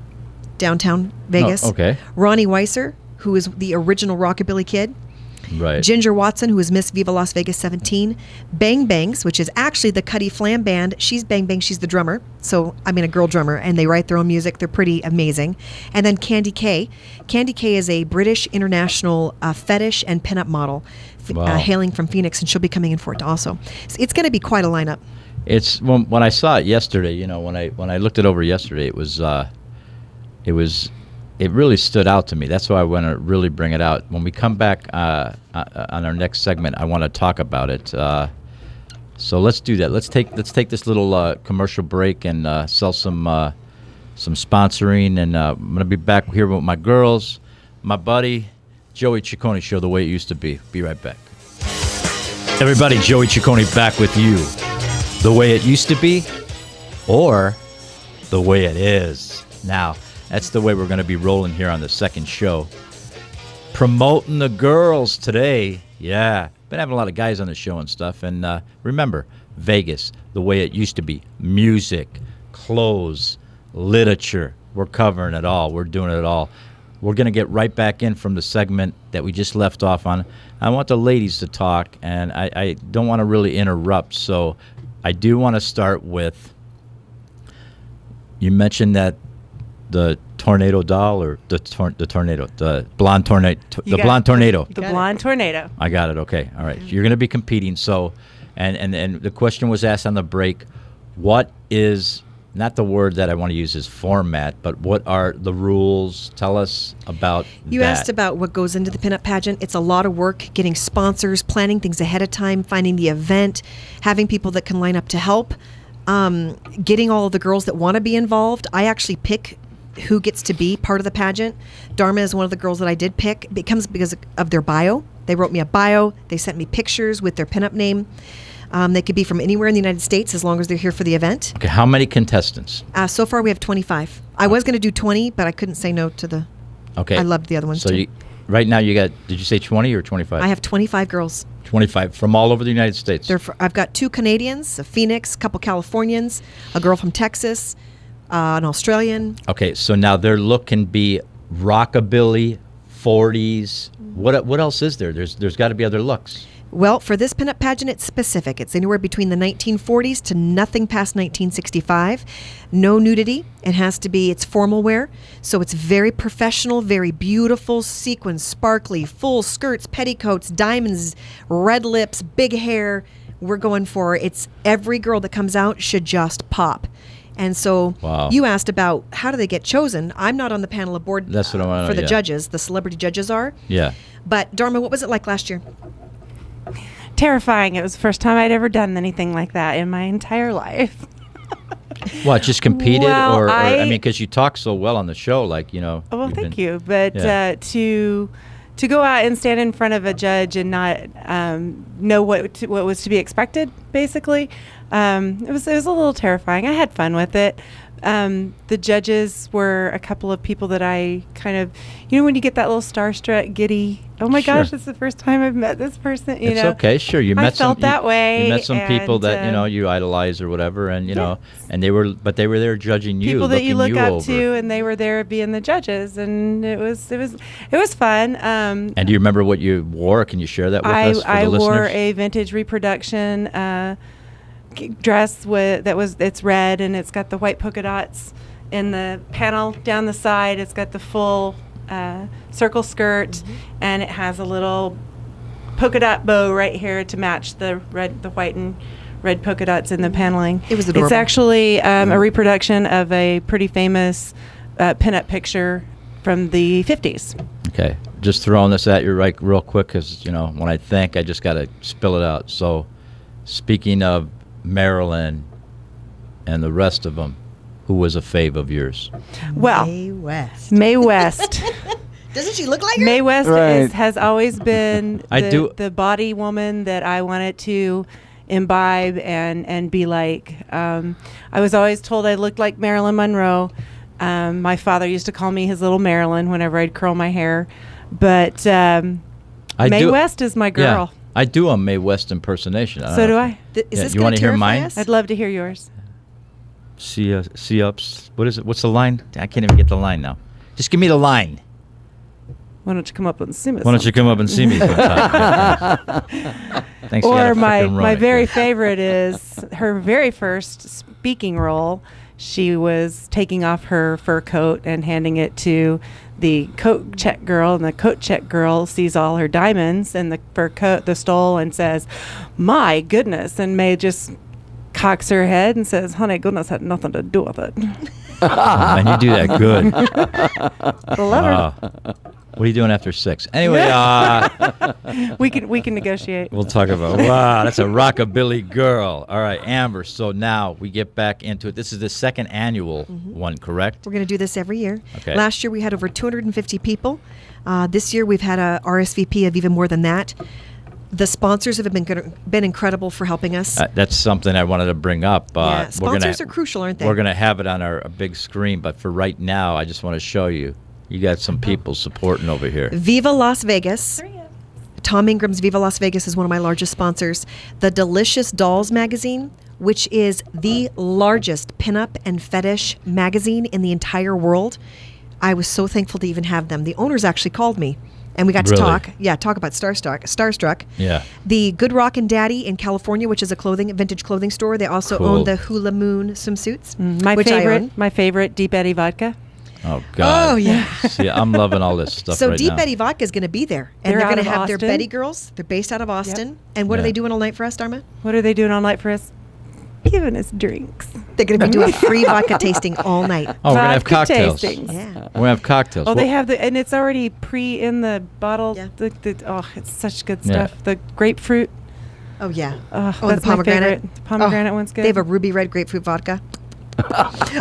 downtown Vegas. okay. Ronnie Weiser, who is the original Rockabilly Kid. Right. Ginger Watson, who is Miss Viva Las Vegas 17. Bang Bangs, which is actually the Cuddy Flam Band. She's Bang Bang. She's the drummer. So, I mean, a girl drummer. And they write their own music. They're pretty amazing. And then Candy K. Candy K is a British international fetish and pinup model Wow. hailing from Phoenix. And she'll be coming in for it also. So it's going to be quite a lineup. It's when I saw it yesterday. When I looked it over yesterday, it really stood out to me. That's why I want to really bring it out. When we come back on our next segment, I want to talk about it. So let's do that. Let's take this little commercial break and sell some sponsoring. And I'm gonna be back here with my girls, my buddy Joey Ciccone show, the way it used to be. Be right back. Everybody, Joey Ciccone back with you. The way it used to be, or the way it is now. That's the way we're going to be rolling here on the second show. Promoting the girls today. Yeah. Been having a lot of guys on the show and stuff. And remember, Vegas, the way it used to be. Music, clothes, literature. We're covering it all. We're doing it all. We're going to get right back in from the segment that we just left off on. I want the ladies to talk, and I don't want to really interrupt. So I do want to start with, you mentioned that the tornado doll, or the blonde tornado, the blonde tornado. The blonde tornado. I got it. Okay. All right. You're going to be competing. So, and the question was asked on the break, what is, not the word that I want to use is format, but what are the rules? Tell us about You that. asked about what goes into the pinup pageant. It's a lot of work, getting sponsors, planning things ahead of time, finding the event, having people that can line up to help, getting all of the girls that want to be involved. I actually pick who gets to be part of the pageant. Dharma is one of the girls that I did pick. It comes because of their bio. They wrote me a bio. They sent me pictures with their pinup name. They could be from anywhere in the United States as long as they're here for the event. Okay. How many contestants? So far, we have 25. I was going to do 20, but I couldn't say no to the... Okay. I loved the other ones, so too. Right now you got, did you say 20 or 25? I have 25 girls. 25 from all over the United States. I've got 2 Canadians, a Phoenix, a couple Californians, a girl from Texas, an Australian. Okay, so now their look can be rockabilly, 40s. What else is there? There's got to be other looks. Well, for this pinup pageant, it's specific. It's anywhere between the 1940s to nothing past 1965. No nudity. It has to be, it's formal wear. So it's very professional, very beautiful, sequins, sparkly, full skirts, petticoats, diamonds, red lips, big hair. We're going for, it's every girl that comes out should just pop. And so Wow. you asked about how do they get chosen. I'm not on the panel of board That's what I wanna know, for the yeah. judges. The celebrity judges are. Yeah. But Dharma, what was it like last year? Terrifying. It was the first time I'd ever done anything like that in my entire life. What, just competed, Well, or I mean, I- because you talk so well on the show, like, you know. Oh, well, you've thank been- you. But Yeah. To go out and stand in front of a judge and not know what was to be expected, basically, it was a little terrifying. I had fun with it. The judges were a couple of people that I kind of, when you get that little starstruck, giddy. Oh my Sure. gosh, it's the first time I've met this person. It's okay, sure. You I met some. felt that way, You met some people and, that you idolize or whatever, and you know, Yes. and they were there judging you, people that you looking look up over. to, and they were there being the judges, and it was fun. And do you remember what you wore? Can you share that with us for I the wore listeners? a vintage reproduction dress it's red, and it's got the white polka dots in the panel down the side. It's got the full circle skirt, and it has a little polka dot bow right here to match the white and red polka dots in the paneling. It was adorable. It's actually a reproduction of a pretty famous pinup picture from the 50s. Okay, just throwing this at you right real quick, because when I think, I just got to spill it out. So, speaking of Marilyn and the rest of them, who was a fave of yours? Well, Mae West. Mae West. Doesn't she look like her? Mae West Right. has always been the body woman that I wanted to imbibe and be like. I was always told I looked like Marilyn Monroe. My father used to call me his little Marilyn whenever I'd curl my hair. But Mae West is my girl. Yeah, I do a Mae West impersonation. So do I. Is Yeah, this you gonna wanna hear terrify mine? us? I'd love to hear yours. See ups. What is it? What's the line? I can't even get the line now. Just give me the line. Why don't you come up and see me? Why don't you come up and see me sometime? Thanks. you Or gotta my frickin' run it, very yeah. favorite is her very first speaking role. She was taking off her fur coat and handing it to the coat check girl, and the coat check girl sees all her diamonds in the fur coat, the stole, and says, "My goodness!" And Mae just cocks her head and says, "Honey, goodness had nothing to do with it." Man, you do that good. I love her. What are you doing after 6? Anyway, We can negotiate. we'll talk about. Wow, that's a rockabilly girl. All right, Amber. So now we get back into it. This is the second annual one, correct? We're going to do this every year. Okay. Last year we had over 250 people. This year we've had a RSVP of even more than that. The sponsors have been incredible for helping us. That's something I wanted to bring up. Yeah, sponsors are crucial, aren't they? We're going to have it on our big screen, but for right now, I just want to show you. You got some people supporting over here. Viva Las Vegas. Tom Ingram's Viva Las Vegas is one of my largest sponsors. The Delicious Dolls magazine, which is the largest pinup and fetish magazine in the entire world. I was so thankful to even have them. The owners actually called me, and we got to Really? talk about Starstruck. Yeah. The Good Rockin' Daddy in California, which is a vintage clothing store. They also Cool. own the Hula Moon swimsuits, My which I own. favorite, Deep Eddy vodka. Oh, God. Oh, yeah. See, I'm loving all this stuff So right Deep now. Betty Vodka is going to be there, and They're they're out going to of have their Austin. Betty girls. They're based out of Austin. And what Yeah. are they doing all night for us, Dharma? What are they doing all night for us? Giving us drinks. They're going to be doing free vodka tasting all night. Oh, we're going to have Vodka cocktails. tastings. Yeah. We're going to have cocktails. Oh, they What- have and it's already in the bottle. Yeah. It's such good Yeah. stuff. The grapefruit. Oh, yeah. Oh, and that's the my pomegranate. favorite. The pomegranate Oh, one's good. They have a ruby red grapefruit vodka.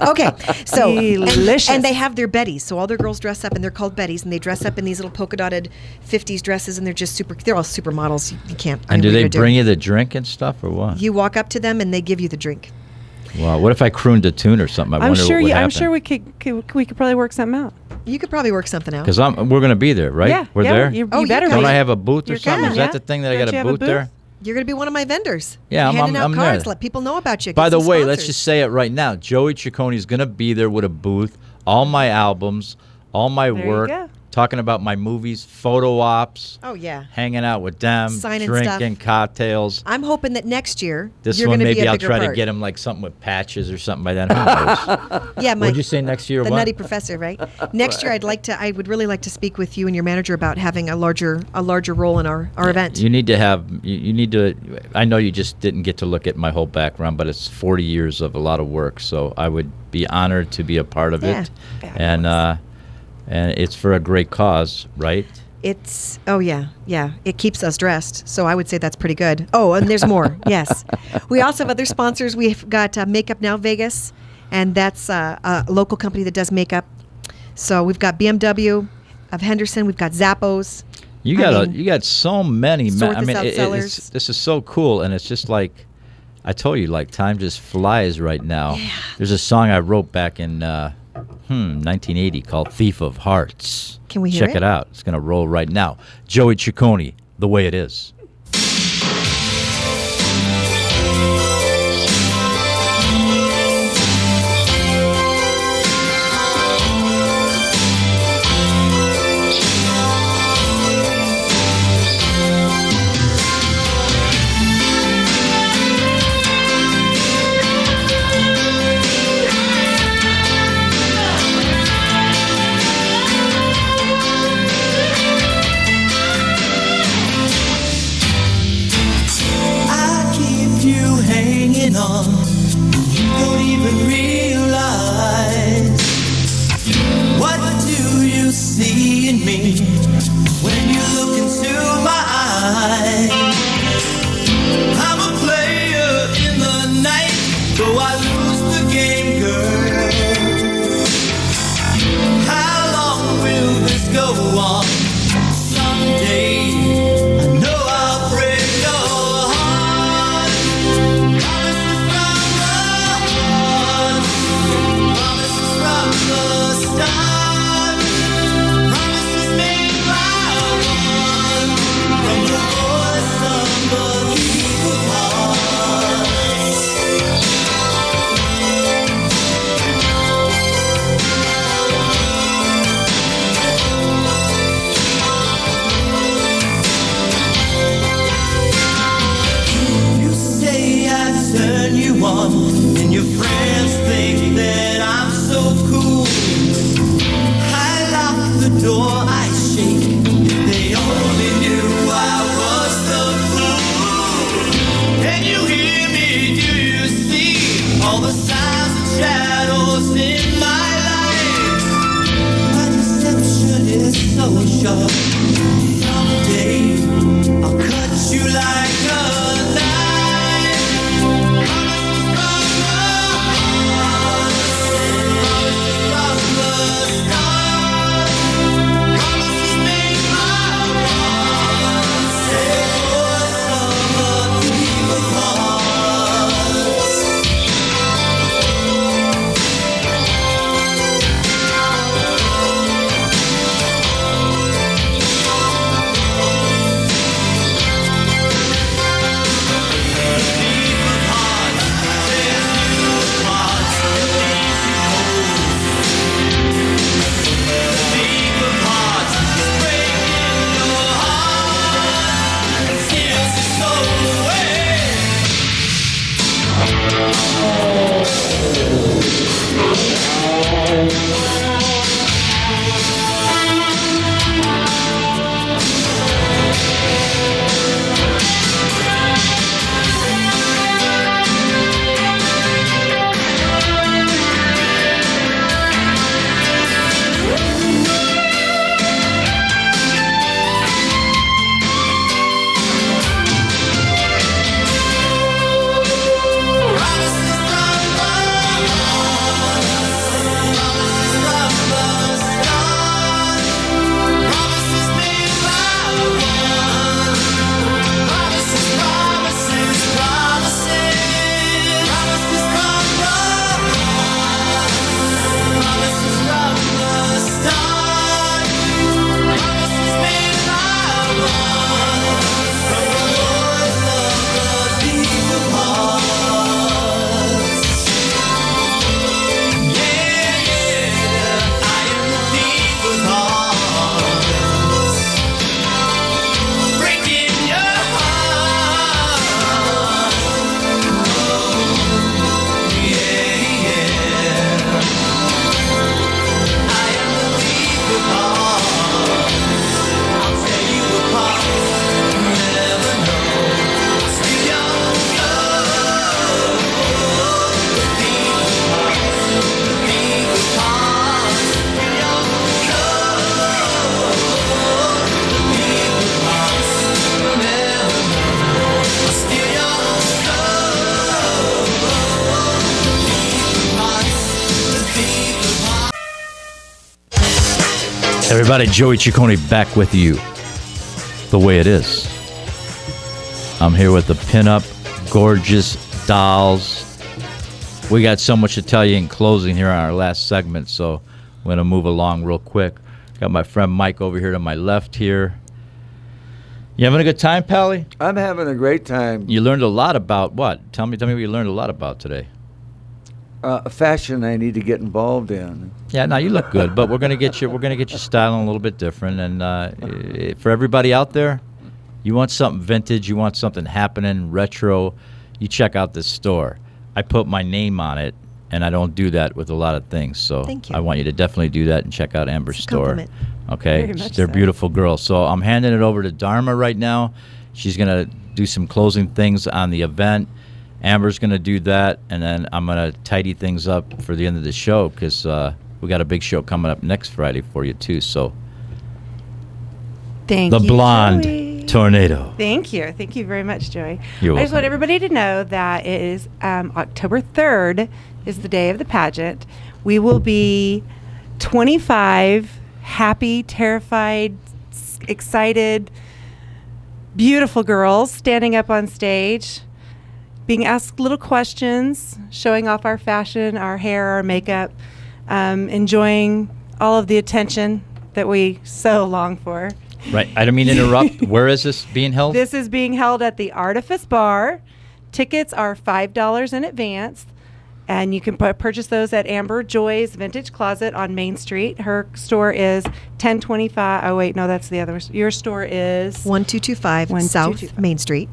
Okay, so Delicious. and they have their Bettys. So all their girls dress up, and they're called Bettys, and they dress up in these little polka dotted 50s dresses, and they're just they're all supermodels. You can't. I And mean, do what are they you gonna bring you the drink and stuff or what? You walk up to them, and they give you the drink. Wow. What if I crooned a tune or something? I I'm wonder sure. what would I'm happen. sure we could probably work something out. You could probably work something out. Because we're going to be there, right? Yeah, We're yeah, there? You, Oh, you you better. guys- Don't be. I have a booth or You're something? coming, Is that yeah? the thing that I Don't got you a have a booth there? booth? You're going to be one of my vendors. Yeah, You're handing out I'm cards. there. Let people know about you. By Get the some way, let's sponsors. just say it right now. Joey Ciccone is going to be there with a booth, all my albums, all my There you work, go. talking about my movies, photo ops, Oh yeah. hanging out with them, Signing drinking cocktails. I'm hoping that next year This you're one, going to be maybe a I'll bigger try part. to get him like something with patches or something by then. Who knows? Yeah, What'd you say next year? The What? Nutty Professor, right? Next year, I would really like to speak with you and your manager about having a larger role in our event. You need to have. You need to. I know you just didn't get to look at my whole background, but it's 40 years of a lot of work. So I would be honored to be a part of Yeah. it, and it's for a great cause, right? It's it keeps us dressed, so I would say that's pretty good. Oh, and there's more. Yes, we also have other sponsors. We've got Makeup Now Vegas, and that's a local company that does makeup. So we've got BMW of Henderson. We've got Zappos. You got so many. Sort I This mean, Out sellers. this is so cool, and it's just like I told you, like time just flies right now. Yeah. There's a song I wrote back in 1980 called "Thief of Hearts." Can we hear Check it? it out. It's gonna roll right now. Joey Ciccone, "The Way It Is." I keep you hanging on. You don't even realize. What do you see in me when you look into my eyes? I'm a player in the night, though I lose the game, girl. How long will this go on? Someday I know I'll break your heart. Promises from the start. Promises made by one. From the voice of the evil heart. You say I turn you on, and your friends think that I'm so cool. I lock the door, I shake. If they only knew I was the fool. Can you hear me? Do you see all the signs and shadows in my life? My deception is so sharp. Someday I'll cut you like a knife. Promises from the start. Promises made by one. Say voice of a evil heart. Promises from Everybody, Joey Ciccone back with you. The way it is. I'm here with the pinup, gorgeous dolls. We got so much to tell you in closing here on our last segment, so I'm going to move along real quick. Got my friend Mike over here to my left here. You having a good time, Pally? I'm having a great time. You learned a lot about what? Tell me what you learned a lot about today. Fashion I need to get involved in. Yeah, no, you look good, but we're gonna get you styling a little bit different. And for everybody out there, you want something vintage, you want something happening, retro, you check out this store. I put my name on it, and I don't do that with a lot of things. So Thank you. I want you to definitely do that and check out Amber's It's a store. compliment. Okay, Very much they're so. beautiful girls. So I'm handing it over to Dharma right now. She's gonna do some closing things on the event. Amber's going to do that, and then I'm going to tidy things up for the end of the show because we got a big show coming up next Friday for you, too. So, Thank the you, Blonde Joey. Tornado. Thank you. Thank you very much, Joey. You're I just welcome. want everybody to know that it is October 3rd is the day of the pageant. We will be 25 happy, terrified, excited, beautiful girls standing up on stage, being asked little questions, showing off our fashion, our hair, our makeup, enjoying all of the attention that we so long for. Right. I don't mean to interrupt. Where is this being held? This is being held at the Artifice Bar. Tickets are $5 in advance, and you can purchase those at Amber Joy's Vintage Closet on Main Street. Her store is 1025. Oh, wait, no, that's the other. Your store is 1225 South 1225. Main Street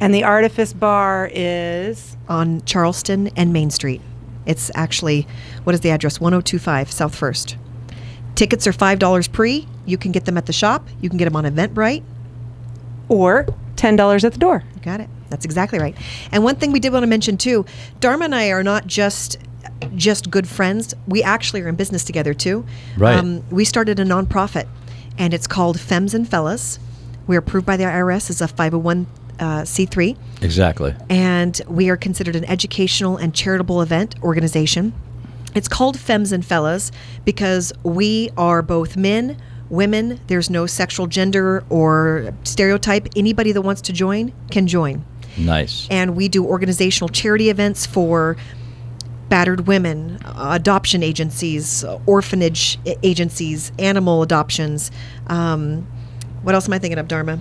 And the Artifice Bar is on Charleston and Main Street. It's actually, what is the address? 1025 South First. Tickets are $5 pre. You can get them at the shop. You can get them on Eventbrite. or $10 at the door. You got it. That's exactly right. And one thing we did want to mention too, Dharma and I are not just good friends. We actually are in business together too. Right. We started a nonprofit, and it's called Femmes and Fellas. We're approved by the IRS as a 501c3. Exactly. And we are considered an educational and charitable event organization. It's called Femmes and Fellas because we are both men, women. There's no sexual gender or stereotype. Anybody that wants to join can join. Nice. And we do organizational charity events for battered women, adoption agencies, orphanage agencies, animal adoptions. What else am I thinking of, Dharma?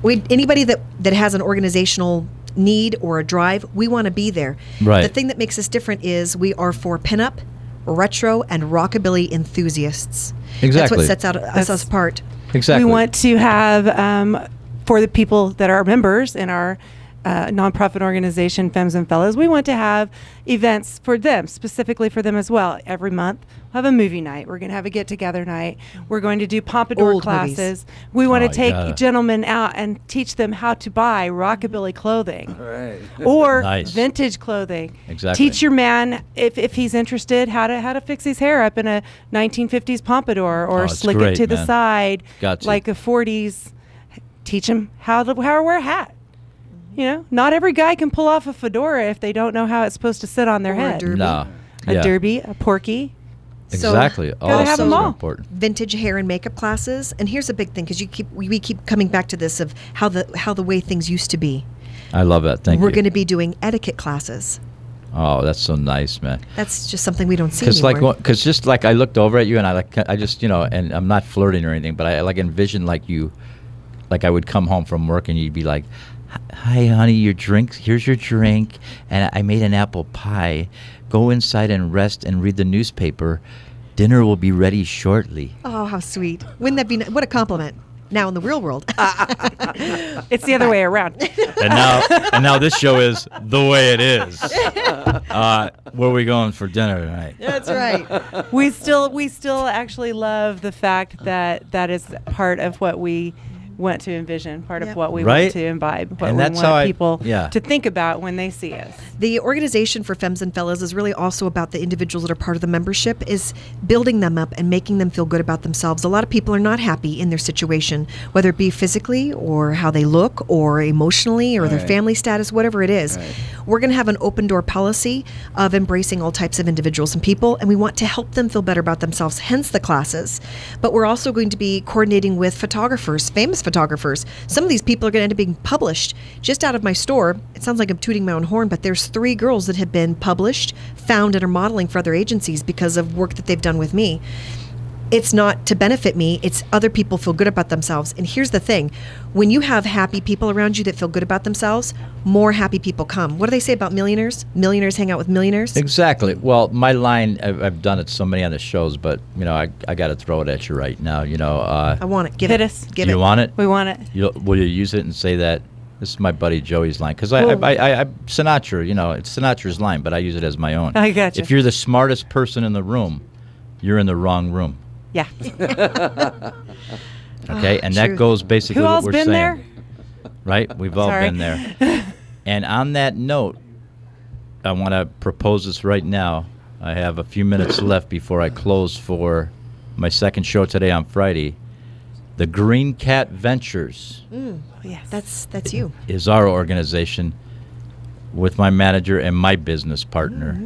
Anybody that has an organizational need or a drive, we want to be there. Right. The thing that makes us different is we are for pinup, retro, and rockabilly enthusiasts. That's Exactly. what sets us apart. Exactly. We want to have, for the people that are members in our nonprofit organization, Femmes and Fellows, we want to have events for them, specifically for them as well. Every month, we'll have a movie night. We're going to have a get-together night. We're going to do pompadour Old classes. movies. We want Oh, to take yeah. gentlemen out and teach them how to buy rockabilly clothing. Right. Or Nice. vintage clothing. Exactly. Teach your man, if he's interested, how to fix his hair up in a 1950s pompadour or Oh, it's slick great, it to the man. side Got to. like a 40s. Teach him how to wear a hat. You know, not every guy can pull off a fedora if they don't know how it's supposed to sit on their Or a head. derby. No. A Yeah. derby, a porky. Exactly. So, All Gotta have those them are all. important. vintage hair and makeup classes, and here's a big thing because we keep coming back to this of how the way things used to be. I love that. Thank We're you. going to be doing etiquette classes. Oh, that's so nice, man. That's just something we don't see Because anymore. because just like I looked over at you and I just and I'm not flirting or anything, but I like envisioned like you, like I would come home from work and you'd be like, "Hi, honey, your drink. Here's your drink, and I made an apple pie. Go inside and rest and read the newspaper. Dinner will be ready shortly." Oh, how sweet! Wouldn't that be? What a compliment. Now in the real world, It's the other way around. And now this show is the way it is. Where are we going for dinner tonight? that's right. we still actually love the fact that that is part of what we want to envision, part Yep. of what we Right? want to imbibe, what And we that's want how people yeah. to think about when they see us. The organization for Femmes and Fellas is really also about the individuals that are part of the membership, is building them up and making them feel good about themselves. A lot of people are not happy in their situation, whether it be physically or how they look or emotionally or their Right. family status, whatever it is. Right. We're going to have an open door policy of embracing all types of individuals and people, and we want to help them feel better about themselves, hence the classes. But we're also going to be coordinating with photographers, famous photographers. Some of these people are going to end up being published. Just out of my store, it sounds like I'm tooting my own horn, but there's 3 girls that have been published, found, and are modeling for other agencies because of work that they've done with me. It's not to benefit me, it's other people feel good about themselves. And here's the thing, when you have happy people around you that feel good about themselves, more happy people come. What do they say about millionaires? Millionaires hang out with millionaires? Exactly. Well, my line, I've done it so many on the shows, but, I got to throw it at you right now. I want it. Give Hit it. us. Give you it. want it? We want it. Will you use it and say that? This is my buddy Joey's line. Because Cool. I Sinatra, it's Sinatra's line, but I use it as my own. I gotcha. If you're the smartest person in the room, you're in the wrong room. Yeah. Okay? And that Truth. goes basically Who what all's we're been saying. there? Right? We've all Sorry. been there. And on that note, I want to propose this right now. I have a few minutes left before I close for my second show today on Friday. The Green Cat Ventures Yes. That's you. is our organization with my manager and my business partner.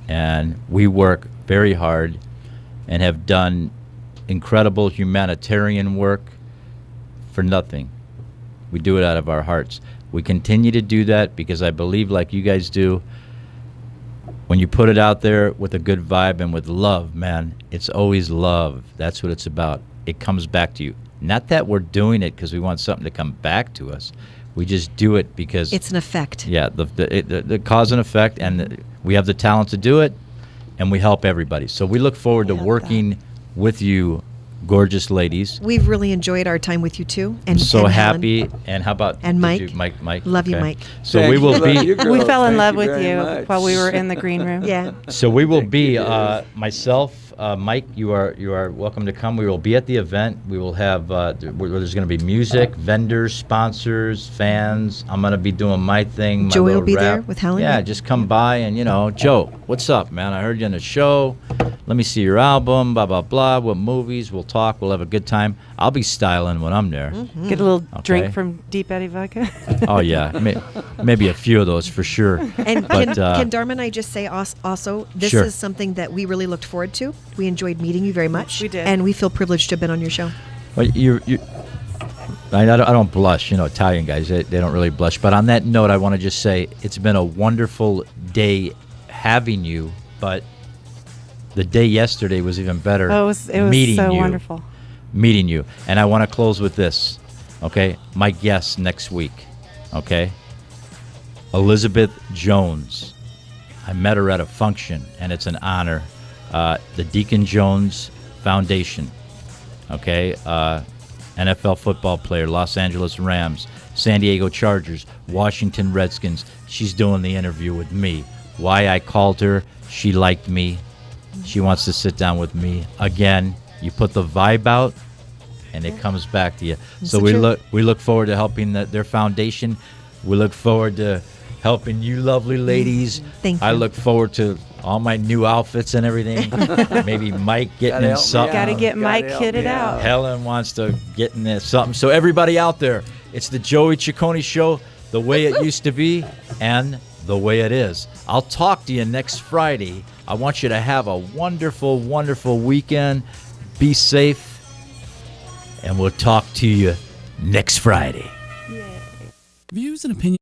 And we work very hard and have done incredible humanitarian work for nothing. We do it out of our hearts. We continue to do that because I believe, like you guys do, when you put it out there with a good vibe and with love, man, it's always love. That's what it's about. It comes back to you. Not that we're doing it because we want something to come back to us. We just do it because It's an effect. yeah, the cause and effect, and we have the talent to do it, and we help everybody. So we look forward to love working with you, gorgeous ladies. We've really enjoyed our time with you too. And So and Helen. happy. And how about And did Mike. Mike. Love you, Okay. Mike. So Thank we you. will Love you, be. girls. We fell in Thank love you with very you much. while we were in the green room. Yeah. So we will Thank be you, guys. myself, Mike. You are welcome to come. We will be at the event. We will have there's going to be music, vendors, sponsors, fans. I'm going to be doing my thing. my Joey will little be there rap. with Helen? Yeah, just come by and Joe, what's up, man? I heard you on the show. Let me see your album. Blah blah blah. What movies? We'll talk. We'll have a good time. I'll be styling when I'm there. Get a little Okay. drink from Deep Eddy Vodka. Oh yeah, maybe a few of those for sure. And But, can Dharma and I just say also, this Sure. is something that we really looked forward to. We enjoyed meeting you very much. We did. And we feel privileged to have been on your show. Well, I don't blush. Italian guys, they don't really blush. But on that note, I want to just say it's been a wonderful day having you. But the day yesterday was even better. Oh, it was meeting so you, wonderful. meeting you. And I want to close with this. Okay, my guest next week. Okay, Elizabeth Jones. I met her at a function, and it's an honor. The Deacon Jones Foundation. Okay, NFL football player, Los Angeles Rams, San Diego Chargers, Washington Redskins. She's doing the interview with me. Why I called her, she liked me. She wants to sit down with me. Again, you put the vibe out, and it comes back to you. So the truth. we look forward to helping their foundation. We look forward to helping you lovely ladies. Thank I you. look forward to all my new outfits and everything. Maybe Mike getting Gotta in help me something. Gotta out. get Gotta Mike help kitted me out. Helen wants to get in there something. So everybody out there, it's the Joey Ciccone Show, the way it used to be and the way it is. I'll talk to you next Friday. I want you to have a wonderful, wonderful weekend. Be safe. And we'll talk to you next Friday. Views and opinions